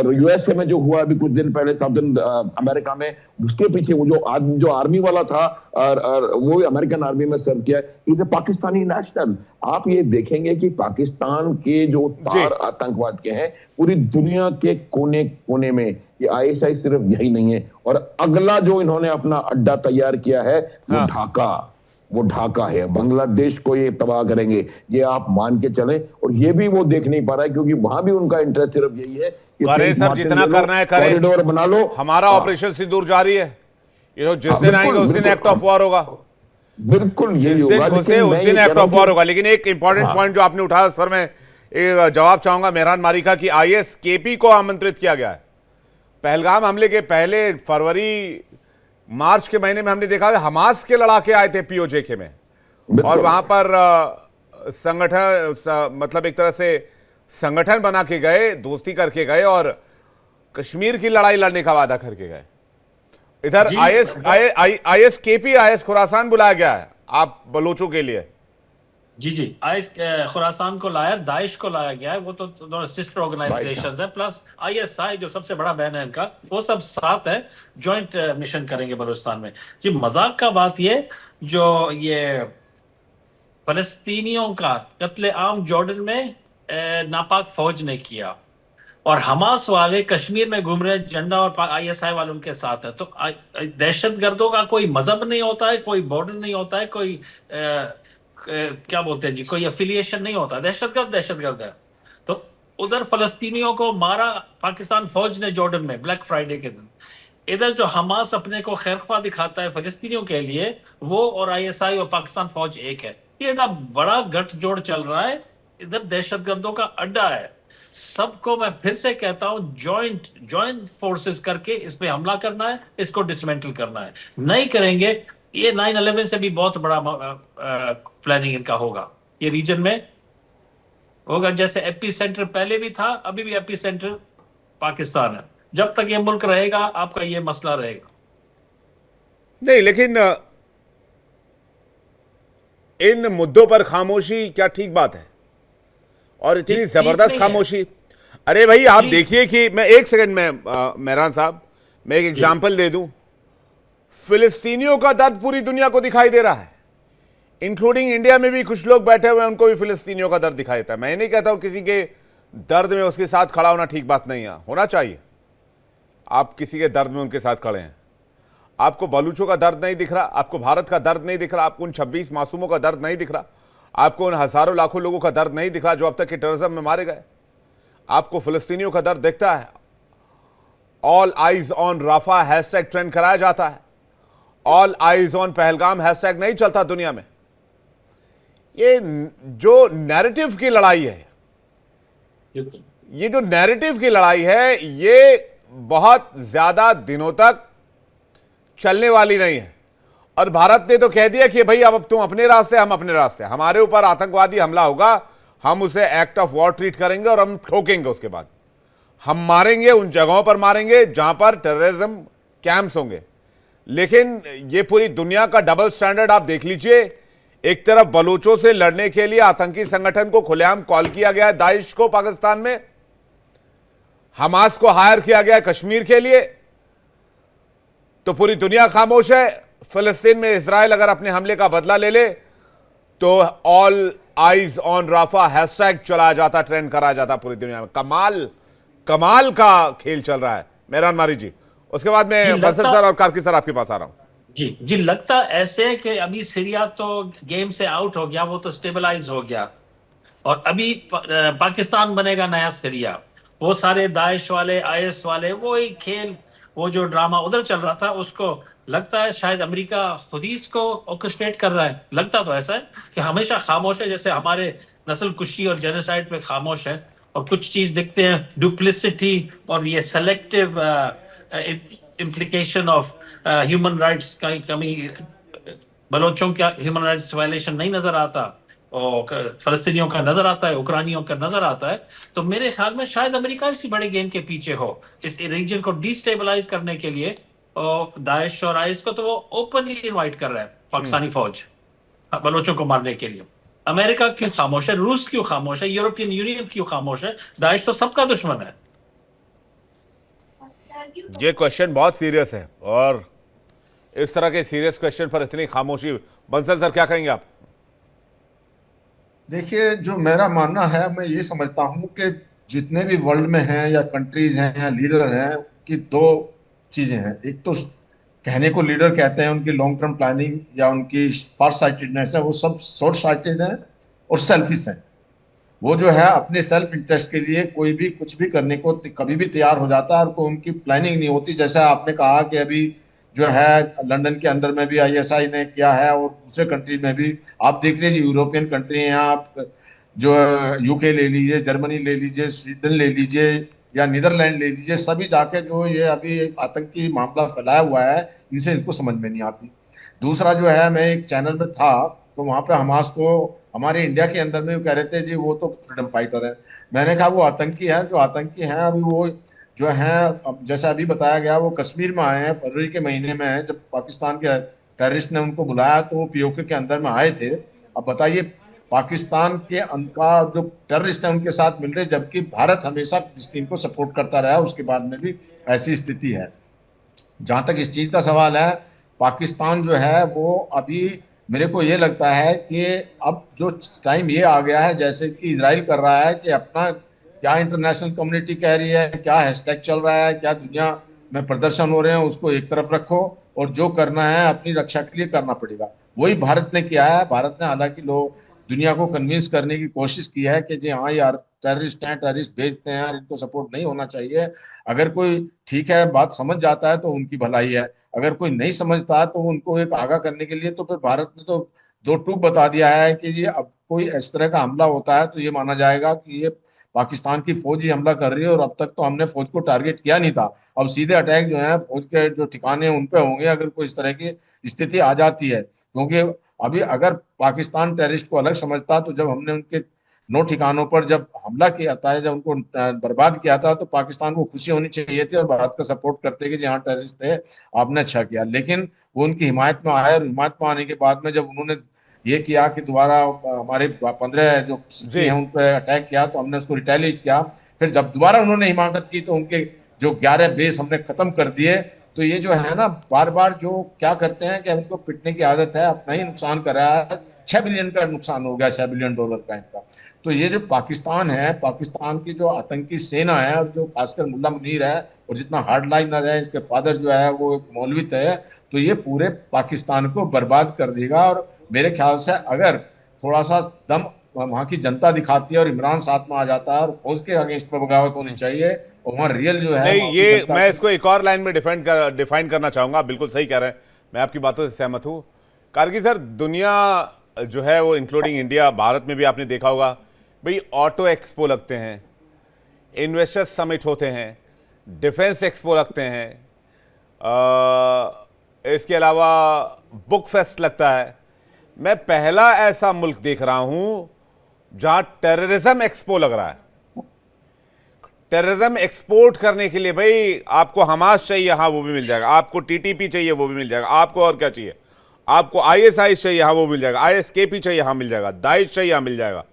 USA में जो हुआ अभी कुछ दिन पहले साउथर्न अमेरिका में, उसके पीछे वो जो आर्मी वाला था, वो अमेरिकन आर्मी में सर्व किया है, इज ए पाकिस्तानी नेशनल। आप ये देखेंगे कि पाकिस्तान के जो तार आतंकवाद के हैं पूरी दुनिया के कोने कोने में, ये ISI सिर्फ यही नहीं है। और अगला जो इन्होंने अपना अड्डा तैयार किया है वो ढाका है। बांग्लादेश को ये तबाह करेंगे, ये आप मान के चलें। और ये भी वो देख नहीं पा रहा है, क्योंकि वहां भी उनका इंटरेस्ट सिर्फ यही है कि करें सब जितना करना है करें, कॉरिडोर बना लो। हमारा ऑपरेशन सिंदूर जारी है, ये जिस दिन आएंगे उस दिन एक्ट ऑफ वॉर होगा। बिल्कुल यही होगा, उस दिन एक्ट ऑफ वॉर होगा। लेकिन एक इंपॉर्टेंट पॉइंट जो आपने उठाया उस पर मैं एक जवाब चाहूंगा मेहरान मारिका की। ISKP को आमंत्रित किया गया है। पहलगाम हमले के पहले मार्च के महीने में हमने देखा हमास के लड़ाके आए थे POJK में, और वहां पर संगठन मतलब एक तरह से संगठन बना के गए, दोस्ती करके गए और कश्मीर की लड़ाई लड़ने का वादा करके गए। इधर ISKP IS खुरासान बुलाया गया है आप बलोचों के लिए। जी IS खुरासान को लाया, दाइश को लाया गया है, वो तो दोनों सिस्टर ऑर्गेनाइजेशंस है, प्लस ISI जो सबसे बड़ा बहन है इनका, वो सब साथ है, जॉइंट मिशन करेंगे बलूचिस्तान में। जी मजाक का बात जो ये फलस्तीनियों का कत्ले आम जॉर्डन में नापाक फौज ने किया, और हमास वाले कश्मीर में घूम रहे झंडा और ISI वाले उनके साथ है। तो दहशतगर्दों का कोई मजहब नहीं होता है, कोई बॉर्डर नहीं होता है, कोई क्या बोलते हैं जी, कोई एफिलिएशन नहीं होता। दहशतगर्द है। तो उधर फलस्तीनियों को मारा पाकिस्तान फौज ने जॉर्डन में ब्लैक फ्राइडे के दिन। इधर जो हमास अपने को खैरख्वाह दिखाता है फलस्तीनियों के लिए, वो और ISI और पाकिस्तान फौज एक है। ये इतना बड़ा गठजोड़ चल रहा है, इधर दहशतगर्दों का अड्डा है। सबको मैं फिर से कहता हूं, जॉइंट फोर्सेस करके इस पे हमला करना है, इसको डिसमेंटल करना है। नहीं करेंगे ये 9/11 से भी बहुत बड़ा प्लानिंग इनका होगा, ये रीजन में होगा। जैसे एपी सेंटर पहले भी था, अभी भी एपी सेंटर पाकिस्तान है। जब तक ये मुल्क रहेगा आपका ये मसला रहेगा। नहीं, लेकिन इन मुद्दों पर खामोशी क्या ठीक बात है? और इतनी जबरदस्त खामोशी। अरे भाई, आप देखिए कि मैं एक सेकंड में मेहरान साहब, मैं एक एग्जांपल दे दूं। फिलिस्तीनियों का दर्द पूरी दुनिया को दिखाई दे रहा है, इंक्लूडिंग इंडिया में भी कुछ लोग बैठे हुए हैं, उनको भी फिलिस्तीनियों का दर्द दिखाई देता है। मैं नहीं कहता हूं किसी के दर्द में उसके साथ खड़ा होना ठीक बात नहीं है, होना चाहिए। आप किसी के दर्द में उनके साथ खड़े हैं। आपको बलूचों का दर्द नहीं दिख रहा, आपको भारत का दर्द नहीं दिख रहा, आपको उन 26 मासूमों का दर्द नहीं दिख रहा, आपको उन हजारों लाखों लोगों का दर्द नहीं दिख रहा जो अब तक के टेररिज्म में मारे गए। आपको फिलिस्तीनियों का दर्द दिखता है। All eyes on Rafah hashtag trend कराया जाता है, all eyes on Pahalgam hashtag नहीं चलता दुनिया में। ये जो नैरेटिव की लड़ाई है, ये जो नैरेटिव की लड़ाई है, ये बहुत ज्यादा दिनों तक चलने वाली नहीं है। और भारत ने तो कह दिया कि भाई अब तुम अपने रास्ते, हम अपने रास्ते। हमारे ऊपर आतंकवादी हमला होगा, हम उसे एक्ट ऑफ वॉर ट्रीट करेंगे और हम ठोकेंगे। उसके बाद हम मारेंगे, उन जगहों पर मारेंगे जहां पर टेररिज्म कैंप्स होंगे। लेकिन ये पूरी दुनिया का डबल स्टैंडर्ड आप देख लीजिए। एक तरफ बलूचों से लड़ने के लिए आतंकी संगठन को खुलेआम कॉल किया गया है, दाइश को पाकिस्तान में, हमास को हायर किया गया है कश्मीर के लिए, तो पूरी दुनिया खामोश है। फिलिस्तीन में इजराइल अगर अपने हमले का बदला ले ले तो all eyes on Rafah hashtag चलाया जाता, ट्रेंड कराया जाता पूरी दुनिया में। कमाल का खेल चल रहा है। मेहरान मारी जी, उसके बाद में बसर सर और कारकी सर आपके पास आ रहा हूं। जी, लगता ऐसे है कि अभी सीरिया तो गेम से आउट हो गया, वो तो स्टेबलाइज हो गया, और अभी पाकिस्तान बनेगा नया सीरिया। वो सारे दाइश वाले, आईएस वाले, वो ही खेल, वो जो ड्रामा उधर चल रहा था, उसको लगता है शायद अमेरिका खुद ही इसको ऑर्केस्ट्रेट कर रहा है। लगता तो ऐसा है कि हमेशा खामोश है, जैसे हमारे नस्ल कुशी और जेनोसाइड पे खामोश है, और कुछ चीज दिखते हैं डुप्लिसिटी और ये selective implication of human rights का कमी। बलोचों का ह्यूमन राइट्स वायलेशन नहीं नजर आता, और फलस्तीनियों का नजर आता है, उक्रानियों का नजर आता है। तो मेरे ख्याल में शायद अमेरिका इसी बड़े गेम के पीछे हो, इस रीजन को डिस्टेबलाइज करने के लिए। और दाइश और आईएस को तो वो ओपनली इनवाइट कर रहा है, पाकिस्तानी फौज बलोचों को मारने के लिए। अमेरिका क्यों खामोश है? रूस क्यों खामोश है? यूरोपियन यूनियन क्यों खामोश है? दाइश तो सबका दुश्मन है। ये क्वेश्चन बहुत सीरियस है, और इस तरह के सीरियस क्वेश्चन पर इतनी खामोशी। बंसल सर क्या कहेंगे आप? देखिए, जो मेरा मानना है, मैं ये समझता हूँ कि जितने भी वर्ल्ड में हैं या कंट्रीज हैं या लीडर हैं, कि दो चीजें हैं। एक तो कहने को लीडर कहते हैं, उनकी लॉन्ग टर्म प्लानिंग या उनकी फार साइटेडनेस है, वो सब शॉर्ट साइटेड है और सेल्फिश है। वो जो है अपने सेल्फ इंटरेस्ट के लिए कोई भी कुछ भी करने को कभी भी तैयार हो जाता है, और कोई उनकी प्लानिंग नहीं होती। जैसा आपने कहा कि अभी जो है लंदन के अंदर में भी आईएसआई ने किया है, और दूसरे कंट्री में भी आप देख लीजिए, यूरोपियन कंट्री हैं, आप जो यूके ले लीजिए, जर्मनी ले लीजिए, स्वीडन ले लीजिए या नीदरलैंड ले लीजिए, सभी जाके जो ये अभी एक आतंकी मामला फैलाया हुआ है, इनसे इनको समझ में नहीं आती। दूसरा जो है, मैं एक चैनल में था तो वहाँ पे हमास को हमारे इंडिया के अंदर में वो कह रहे थे जी वो तो फ्रीडम फाइटर है। मैंने कहा वो आतंकी है, जो आतंकी हैं अभी वो जो है, अब जैसा अभी बताया गया, वो कश्मीर में आए हैं, फरवरी के महीने में है, जब पाकिस्तान के टेररिस्ट ने उनको बुलाया तो वो पीओके के अंदर में आए थे। अब बताइए, पाकिस्तान के का जो टेररिस्ट है उनके साथ मिल रहे, जबकि भारत हमेशा फिलिस्तीन को सपोर्ट करता रहा, उसके बाद में भी ऐसी स्थिति है। जहां तक इस चीज का सवाल है, पाकिस्तान जो है वो अभी, मेरे को ये लगता है कि अब जो टाइम ये आ गया है, जैसे कि इजराइल कर रहा है कि अपना क्या इंटरनेशनल कम्युनिटी कह रही है, क्या हैशटैग चल रहा है, क्या दुनिया में प्रदर्शन हो रहे हैं, उसको एक तरफ रखो और जो करना है अपनी रक्षा के लिए करना पड़ेगा। वही भारत ने किया है। भारत ने हालांकि लोग दुनिया को कन्विंस करने की कोशिश की है कि जी हाँ यार, टेररिस्ट हैं, टेररिस्ट भेजते हैं यार, इनको सपोर्ट नहीं होना चाहिए। अगर कोई ठीक है बात समझ जाता है तो उनकी भलाई है, अगर कोई नहीं समझता तो उनको एक आगाह करने के लिए तो फिर भारत ने तो दो टूक बता दिया है कि ये अब कोई इस तरह का हमला होता है तो ये माना जाएगा कि ये पाकिस्तान की फौज ही हमला कर रही है, और अब तक तो हमने फौज को टारगेट किया नहीं था। अब सीधे अटैक जो है फौज के जो ठिकाने हैं उन पे होंगे अगर कोई इस तरह की स्थिति आ जाती है। क्योंकि अभी अगर पाकिस्तान टेररिस्ट को अलग समझता, तो जब हमने उनके 9 ठिकानों पर जब हमला किया था, जब उनको बर्बाद किया था, तो पाकिस्तान को खुशी होनी चाहिए थी और भारत का सपोर्ट करते कि जहाँ टेररिस्ट थे आपने अच्छा किया। लेकिन वो उनकी हिमायत में आए, और हिमायत में आने के बाद में जब उन्होंने ये किया कि दोबारा हमारे 15 जो जी। हैं उन पर अटैक किया, तो हमने उसको रिटेलिएट किया। फिर जब दोबारा उन्होंने हिमाकत की तो उनके जो 11 बेस हमने खत्म कर दिए। तो ये जो है ना, बार बार जो क्या करते हैं कि उनको पिटने की आदत है, अपना ही नुकसान कर रहा है। 6 बिलियन का नुकसान हो गया, $6 बिलियन का इनका। तो ये जो पाकिस्तान है, पाकिस्तान की जो आतंकी सेना है, और जो खासकर मुल्ला मुनीर है और जितना हार्डलाइनर है, इसके फादर जो है वो एक मौलवी है, तो ये पूरे पाकिस्तान को बर्बाद कर देगा। और मेरे ख्याल से अगर थोड़ा सा दम वहाँ की जनता दिखाती है और इमरान साथ में आ जाता है और फौज के अगेंस्ट में बगावत होनी चाहिए, और वहाँ रियल जो है नहीं, ये मैं इसको एक और लाइन में डिफाइन करना चाहूंगा। आप बिल्कुल सही कह रहे हैं, मैं आपकी बातों से सहमत हूं। कारगिल सर, दुनिया जो है वो इंक्लूडिंग इंडिया, भारत में भी आपने देखा होगा भाई, ऑटो एक्सपो लगते हैं, इन्वेस्टर्स समिट होते हैं, डिफेंस एक्सपो लगते हैं, इसके अलावा बुक फेस्ट लगता है। मैं पहला ऐसा मुल्क देख रहा हूं जहां टेररिज्म एक्सपो लग रहा है। टेररिज्म एक्सपोर्ट करने के लिए भाई आपको हमास चाहिए, हाँ वो भी मिल जाएगा, आपको टीटीपी चाहिए वो भी मिल जाएगा, आपको और क्या चाहिए, आपको आईएसआई चाहिए, हाँ वो मिल जाएगा, आईएसकेपी चाहिए, हाँ मिल जाएगा, दाइश चाहिए, हाँ मिल जाएगा,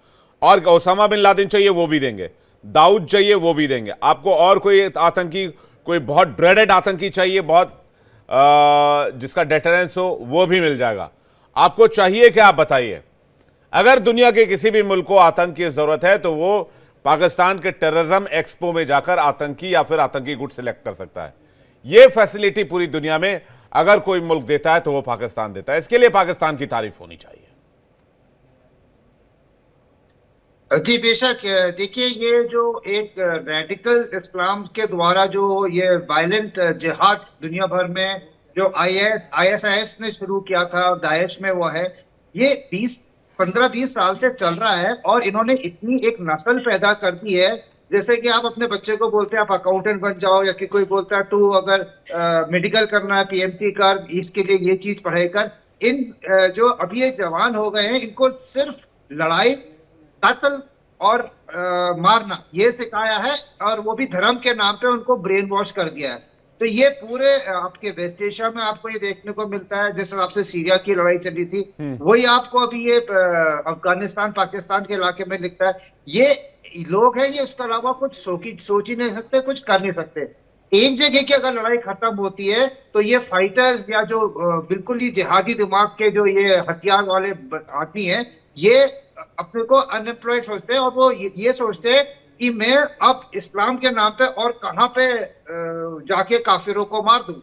और ओसामा बिन लादेन चाहिए वो भी देंगे, दाऊद चाहिए वो भी देंगे, आपको और कोई आतंकी, कोई बहुत ड्रेडेड आतंकी चाहिए, बहुत जिसका डेटरेंस हो, वो भी मिल जाएगा। आपको चाहिए क्या, आप बताइए। अगर दुनिया के किसी भी मुल्क को आतंक की जरूरत है तो वो पाकिस्तान के टेररिज्म एक्सपो में जाकर आतंकी या फिर आतंकी गुट सिलेक्ट कर सकता है। यह फैसिलिटी पूरी दुनिया में अगर कोई मुल्क देता है तो वो पाकिस्तान देता है। इसके लिए पाकिस्तान की तारीफ होनी चाहिए। जी बेशक। देखिए, ये जो एक रेडिकल इस्लाम के द्वारा जो ये वायलेंट जिहाद दुनिया भर में जो आईएसआईएस ने शुरू किया था और दाइश में वो है, ये 15-20 साल से चल रहा है। और इन्होंने इतनी एक नस्ल पैदा कर दी है, जैसे कि आप अपने बच्चे को बोलते हैं आप अकाउंटेंट बन जाओ, या कि कोई बोलता है तू अगर मेडिकल करना है पीएमटी कर, इसके लिए ये चीज पढ़ाई कर। इन जो अभी ये जवान हो गए हैं, इनको सिर्फ लड़ाई, कत्ल और मारना ये सिखाया है, और वो भी धर्म के नाम पे उनको ब्रेन वॉश कर दिया है। तो ये पूरे आपके वेस्ट एशिया में आपको ये देखने को मिलता है। जिस हिसाब से सीरिया की लड़ाई चली थी, वही आपको अभी ये अफगानिस्तान पाकिस्तान के इलाके में लिखता है। ये लोग हैं, ये उसके अलावा कुछ सोच ही नहीं सकते, कुछ कर नहीं सकते। एक जगह की अगर लड़ाई खत्म होती है तो ये फाइटर्स या जो बिल्कुल ही जिहादी दिमाग के जो ये हथियार वाले आदमी हैं, ये अपने को अनएम्प्लॉयड सोचते हैं, और वो ये सोचते हैं कि मैं अब इस्लाम के नाम पे और कहां पे जाके काफिरों को मार दूं।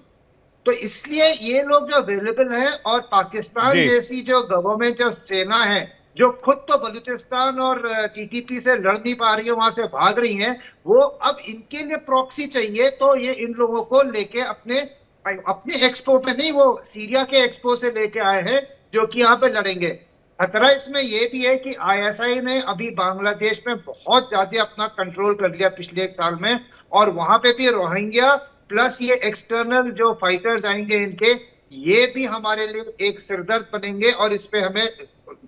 तो इसलिए ये लोग जो अवेलेबल हैं, और पाकिस्तान जैसी जो गवर्नमेंट जो सेना है, जो खुद तो बलूचिस्तान और टीटीपी से लड़ नहीं पा रही है, वहां से भाग रही हैं, वो अब इनके लिए प्रॉक्सी चाहिए। तो ये इन लोगों को लेके अपने एक्सपो पे नहीं, वो सीरिया के एक्सपो से लेके आए हैं, जो कि यहाँ पे लड़ेंगे। खतरा इसमें यह भी है कि आईएसआई ने अभी बांग्लादेश में बहुत ज्यादा अपना कंट्रोल कर लिया पिछले 1 साल में, और वहां पे भी रोहिंग्या प्लस ये एक्सटर्नल जो फाइटर्स आएंगे इनके, ये भी हमारे लिए एक सिरदर्द बनेंगे, और इस पे हमें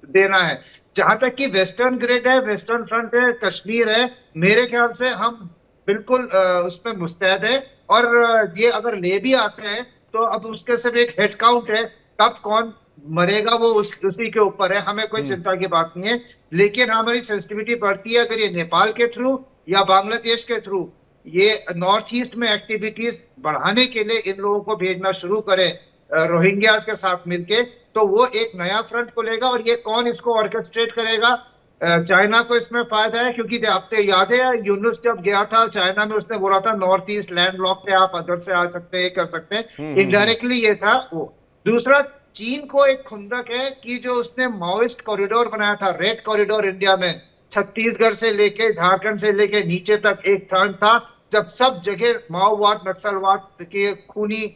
देना है। जहां तक कि वेस्टर्न ग्रिड है, वेस्टर्न फ्रंट है, कश्मीर है, मेरे ख्याल से हम बिल्कुल उस पर मुस्तैद है। और ये अगर ले भी आते हैं तो अब उसके सिर्फ एक हेड काउंट है, कब कौन मरेगा वो उसी के ऊपर है, हमें कोई चिंता की बात नहीं है। लेकिन हमारी सेंसिटिविटी बढ़ती है अगर ये नेपाल के थ्रू या बांग्लादेश के थ्रू ये नॉर्थ ईस्ट में एक्टिविटीज बढ़ाने के लिए इन लोगों को भेजना शुरू करें रोहिंग्यास के साथ मिलके, तो वो एक नया फ्रंट खुलेगा। और ये कौन इसको ऑर्केस्ट्रेट करेगा? चाइना को इसमें फायदा है, क्योंकि आपको याद है यूनुस जब गया था चाइना में, उसने बोला था नॉर्थ ईस्ट लैंड लॉक पे आप अदर से आ सकते हैं, कर सकते हैं। इनडायरेक्टली ये था वो। दूसरा, चीन को एक खुंदक है कि जो उसने माओइस्ट कॉरिडोर बनाया था, रेड कॉरिडोर इंडिया में, छत्तीसगढ़ से लेके झारखंड से लेके नीचे तक एक टर्न था, जब सब जगह माओवाद नक्सलवाद के खूनी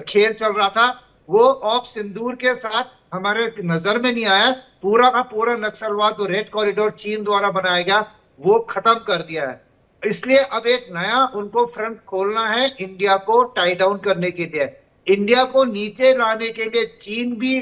खेल चल रहा था। वो ऑप सिंदूर के साथ हमारे नजर में नहीं आया। पूरा का पूरा नक्सलवाद वो रेड कॉरिडोर चीन द्वारा बनाया गया, वो खत्म कर दिया है। इसलिए अब एक नया उनको फ्रंट खोलना है इंडिया को टाई डाउन करने के लिए। इंडिया को नीचे लाने के लिए चीन भी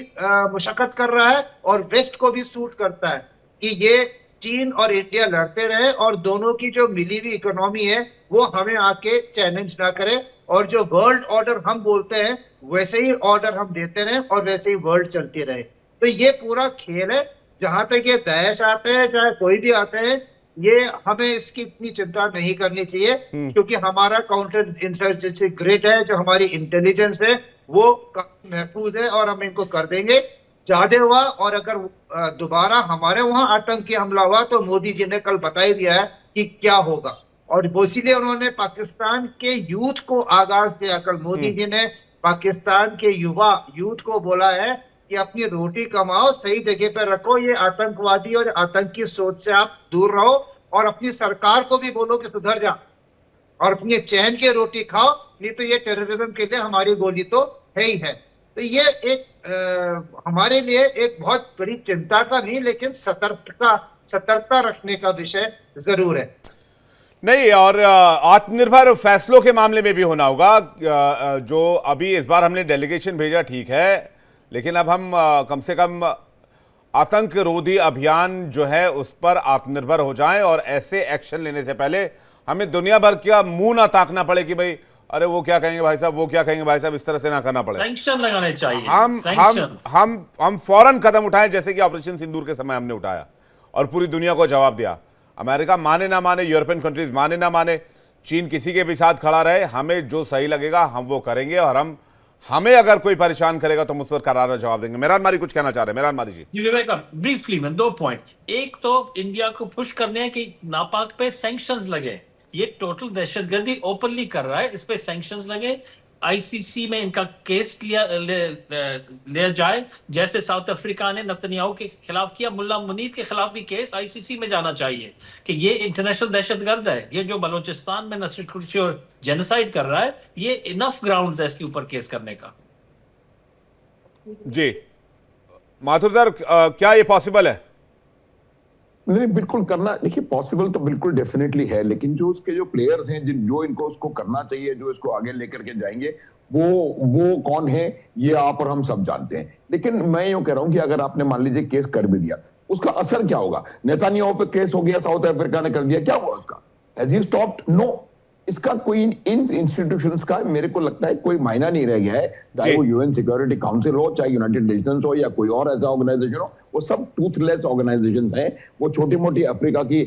मशक्कत कर रहा है और वेस्ट को भी सूट करता है कि ये चीन और इंडिया लड़ते रहे और दोनों की जो मिली हुई इकोनॉमी है वो हमें आके चैलेंज ना करे, और जो वर्ल्ड ऑर्डर हम बोलते हैं वैसे ही ऑर्डर हम देते रहे और वैसे ही वर्ल्ड चलती रहे। तो ये पूरा खेल है। जहां तक ये दाइश आते हैं चाहे कोई भी आते हैं, ये हमें इसकी इतनी चिंता नहीं करनी चाहिए, क्योंकि हमारा काउंटर इंसर्जेंसी ग्रिड है, जो हमारी इंटेलिजेंस है वो काफी महफूज है और हम इनको कर देंगे। ज्यादा हुआ और अगर दोबारा हमारे वहां आतंकी हमला हुआ तो मोदी जी ने कल बता ही दिया है कि क्या होगा, और इसीलिए उन्होंने पाकिस्तान के यूथ को आगाज दिया। कल मोदी जी ने पाकिस्तान के युवा यूथ को बोला है कि अपनी रोटी कमाओ, सही जगह पर रखो, ये आतंकवादी और आतंकी सोच से आप दूर रहो, और अपनी सरकार को भी बोलो कि सुधर जा और अपनी चैन की रोटी खाओ, नहीं तो ये टेररिज्म के लिए हमारी गोली तो है ही है। तो ये एक हमारे लिए एक बहुत बड़ी चिंता का नहीं, लेकिन सतर्कता रखने का विषय जरूर है। नहीं, और आत्मनिर्भर फैसलों के मामले में भी होना होगा। जो अभी इस बार हमने डेलीगेशन भेजा ठीक है, लेकिन अब हम कम से कम आतंक रोधी अभियान जो है उस पर आत्मनिर्भर हो जाएं, और ऐसे एक्शन लेने से पहले हमें दुनिया भर का मुंह ना ताकना पड़े कि भाई अरे वो क्या कहेंगे भाई साहब, वो क्या कहेंगे भाई साहब, इस तरह से ना करना पड़े। सैंक्शन लगाने चाहिए। हम फौरन कदम उठाएं, जैसे कि ऑपरेशन सिंदूर के समय हमने उठाया और पूरी दुनिया को जवाब दिया। अमेरिका माने ना माने, यूरोपियन कंट्रीज माने ना माने, चीन किसी के भी साथ खड़ा रहे, हमें जो सही लगेगा हम वो करेंगे, और हमें अगर कोई परेशान करेगा तो हम उस पर करारा जवाब देंगे। मेहरान मारी कुछ कहना चाह रहे हैं। मेहरान मारी जी। विवेक, ब्रीफली में 2 पॉइंट। एक तो इंडिया को पुश करने हैं कि नापाक पे सैंक्शंस लगे, ये टोटल दहशतगर्दी ओपनली कर रहा है, इस पे सैंक्शंस लगे, आईसीसी में इनका केस लिया जाए, जैसे साउथ अफ्रीका ने नेतन्याहू के खिलाफ किया, मुल्ला मुनीर के खिलाफ भी केस आईसीसी में जाना चाहिए कि ये इंटरनेशनल दहशतगर्द है, ये जो बलोचिस्तान में नस्ल और जेनोसाइड कर रहा है, ये इनफ ग्राउंड्स है इसके ऊपर केस करने का। जी माथुर सर, क्या ये पॉसिबल है? नहीं, बिल्कुल करना, देखिए पॉसिबल तो बिल्कुल डेफिनेटली है, लेकिन जो उसके जो प्लेयर्स हैं जो इनको उसको करना चाहिए, जो इसको आगे लेकर के जाएंगे, वो कौन है ये आप और हम सब जानते हैं। लेकिन मैं यूं कह रहा हूं कि अगर आपने मान लीजिए केस कर भी दिया, उसका असर क्या होगा? नेतान्याहू पे केस हो गया, साउथ अफ्रीका ने कर दिया, क्या हुआ उसका? Has he stopped? नो। इसका कोई इन इंस्टीट्यूशंस का मेरे को लगता है कोई मायना नहीं रह गया है, चाहे वो यूएन सिक्योरिटी काउंसिल हो, चाहे यूनाइटेड नेशंस हो, या कोई और ऐसा ऑर्गेनाइजेशन हो, वो सब टूथलेस ऑर्गेनाइजेशंस हैं। वो छोटी मोटी अफ्रीका की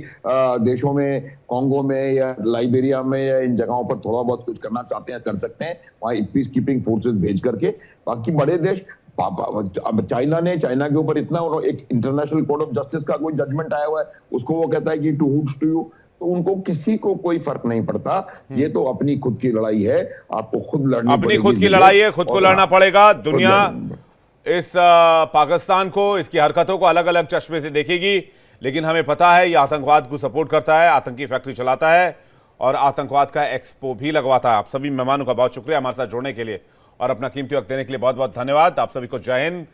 देशों में, कांगो में या लाइबेरिया में या इन जगहों पर थोड़ा बहुत कुछ करना चाहते हैं, कर सकते हैं, वहां पीस कीपिंग फोर्सेस भेज करके। बाकी बड़े देश, अब चाइना के ऊपर इतना, एक इंटरनेशनल कोर्ट ऑफ जस्टिस का कोई जजमेंट आया हुआ है, उसको वो कहता है कि टू हुड्स टू यू, तो उनको किसी को कोई फर्क नहीं पड़ता। ये तो अपनी खुद की लड़ाई है, आपको खुद लड़नी अपनी खुद की लड़ाई है, खुद को लड़ना पड़ेगा। दुनिया इस पाकिस्तान को, इसकी हरकतों को अलग अलग चश्मे से देखेगी, लेकिन हमें पता है ये आतंकवाद को सपोर्ट करता है, आतंकी फैक्ट्री चलाता है और आतंकवाद का एक्सपो भी लगवाता है। आप सभी मेहमानों का बहुत शुक्रिया हमारे साथ जुड़ने के लिए और अपना कीमती वक्त देने के लिए बहुत बहुत धन्यवाद। आप सभी को जय हिंद,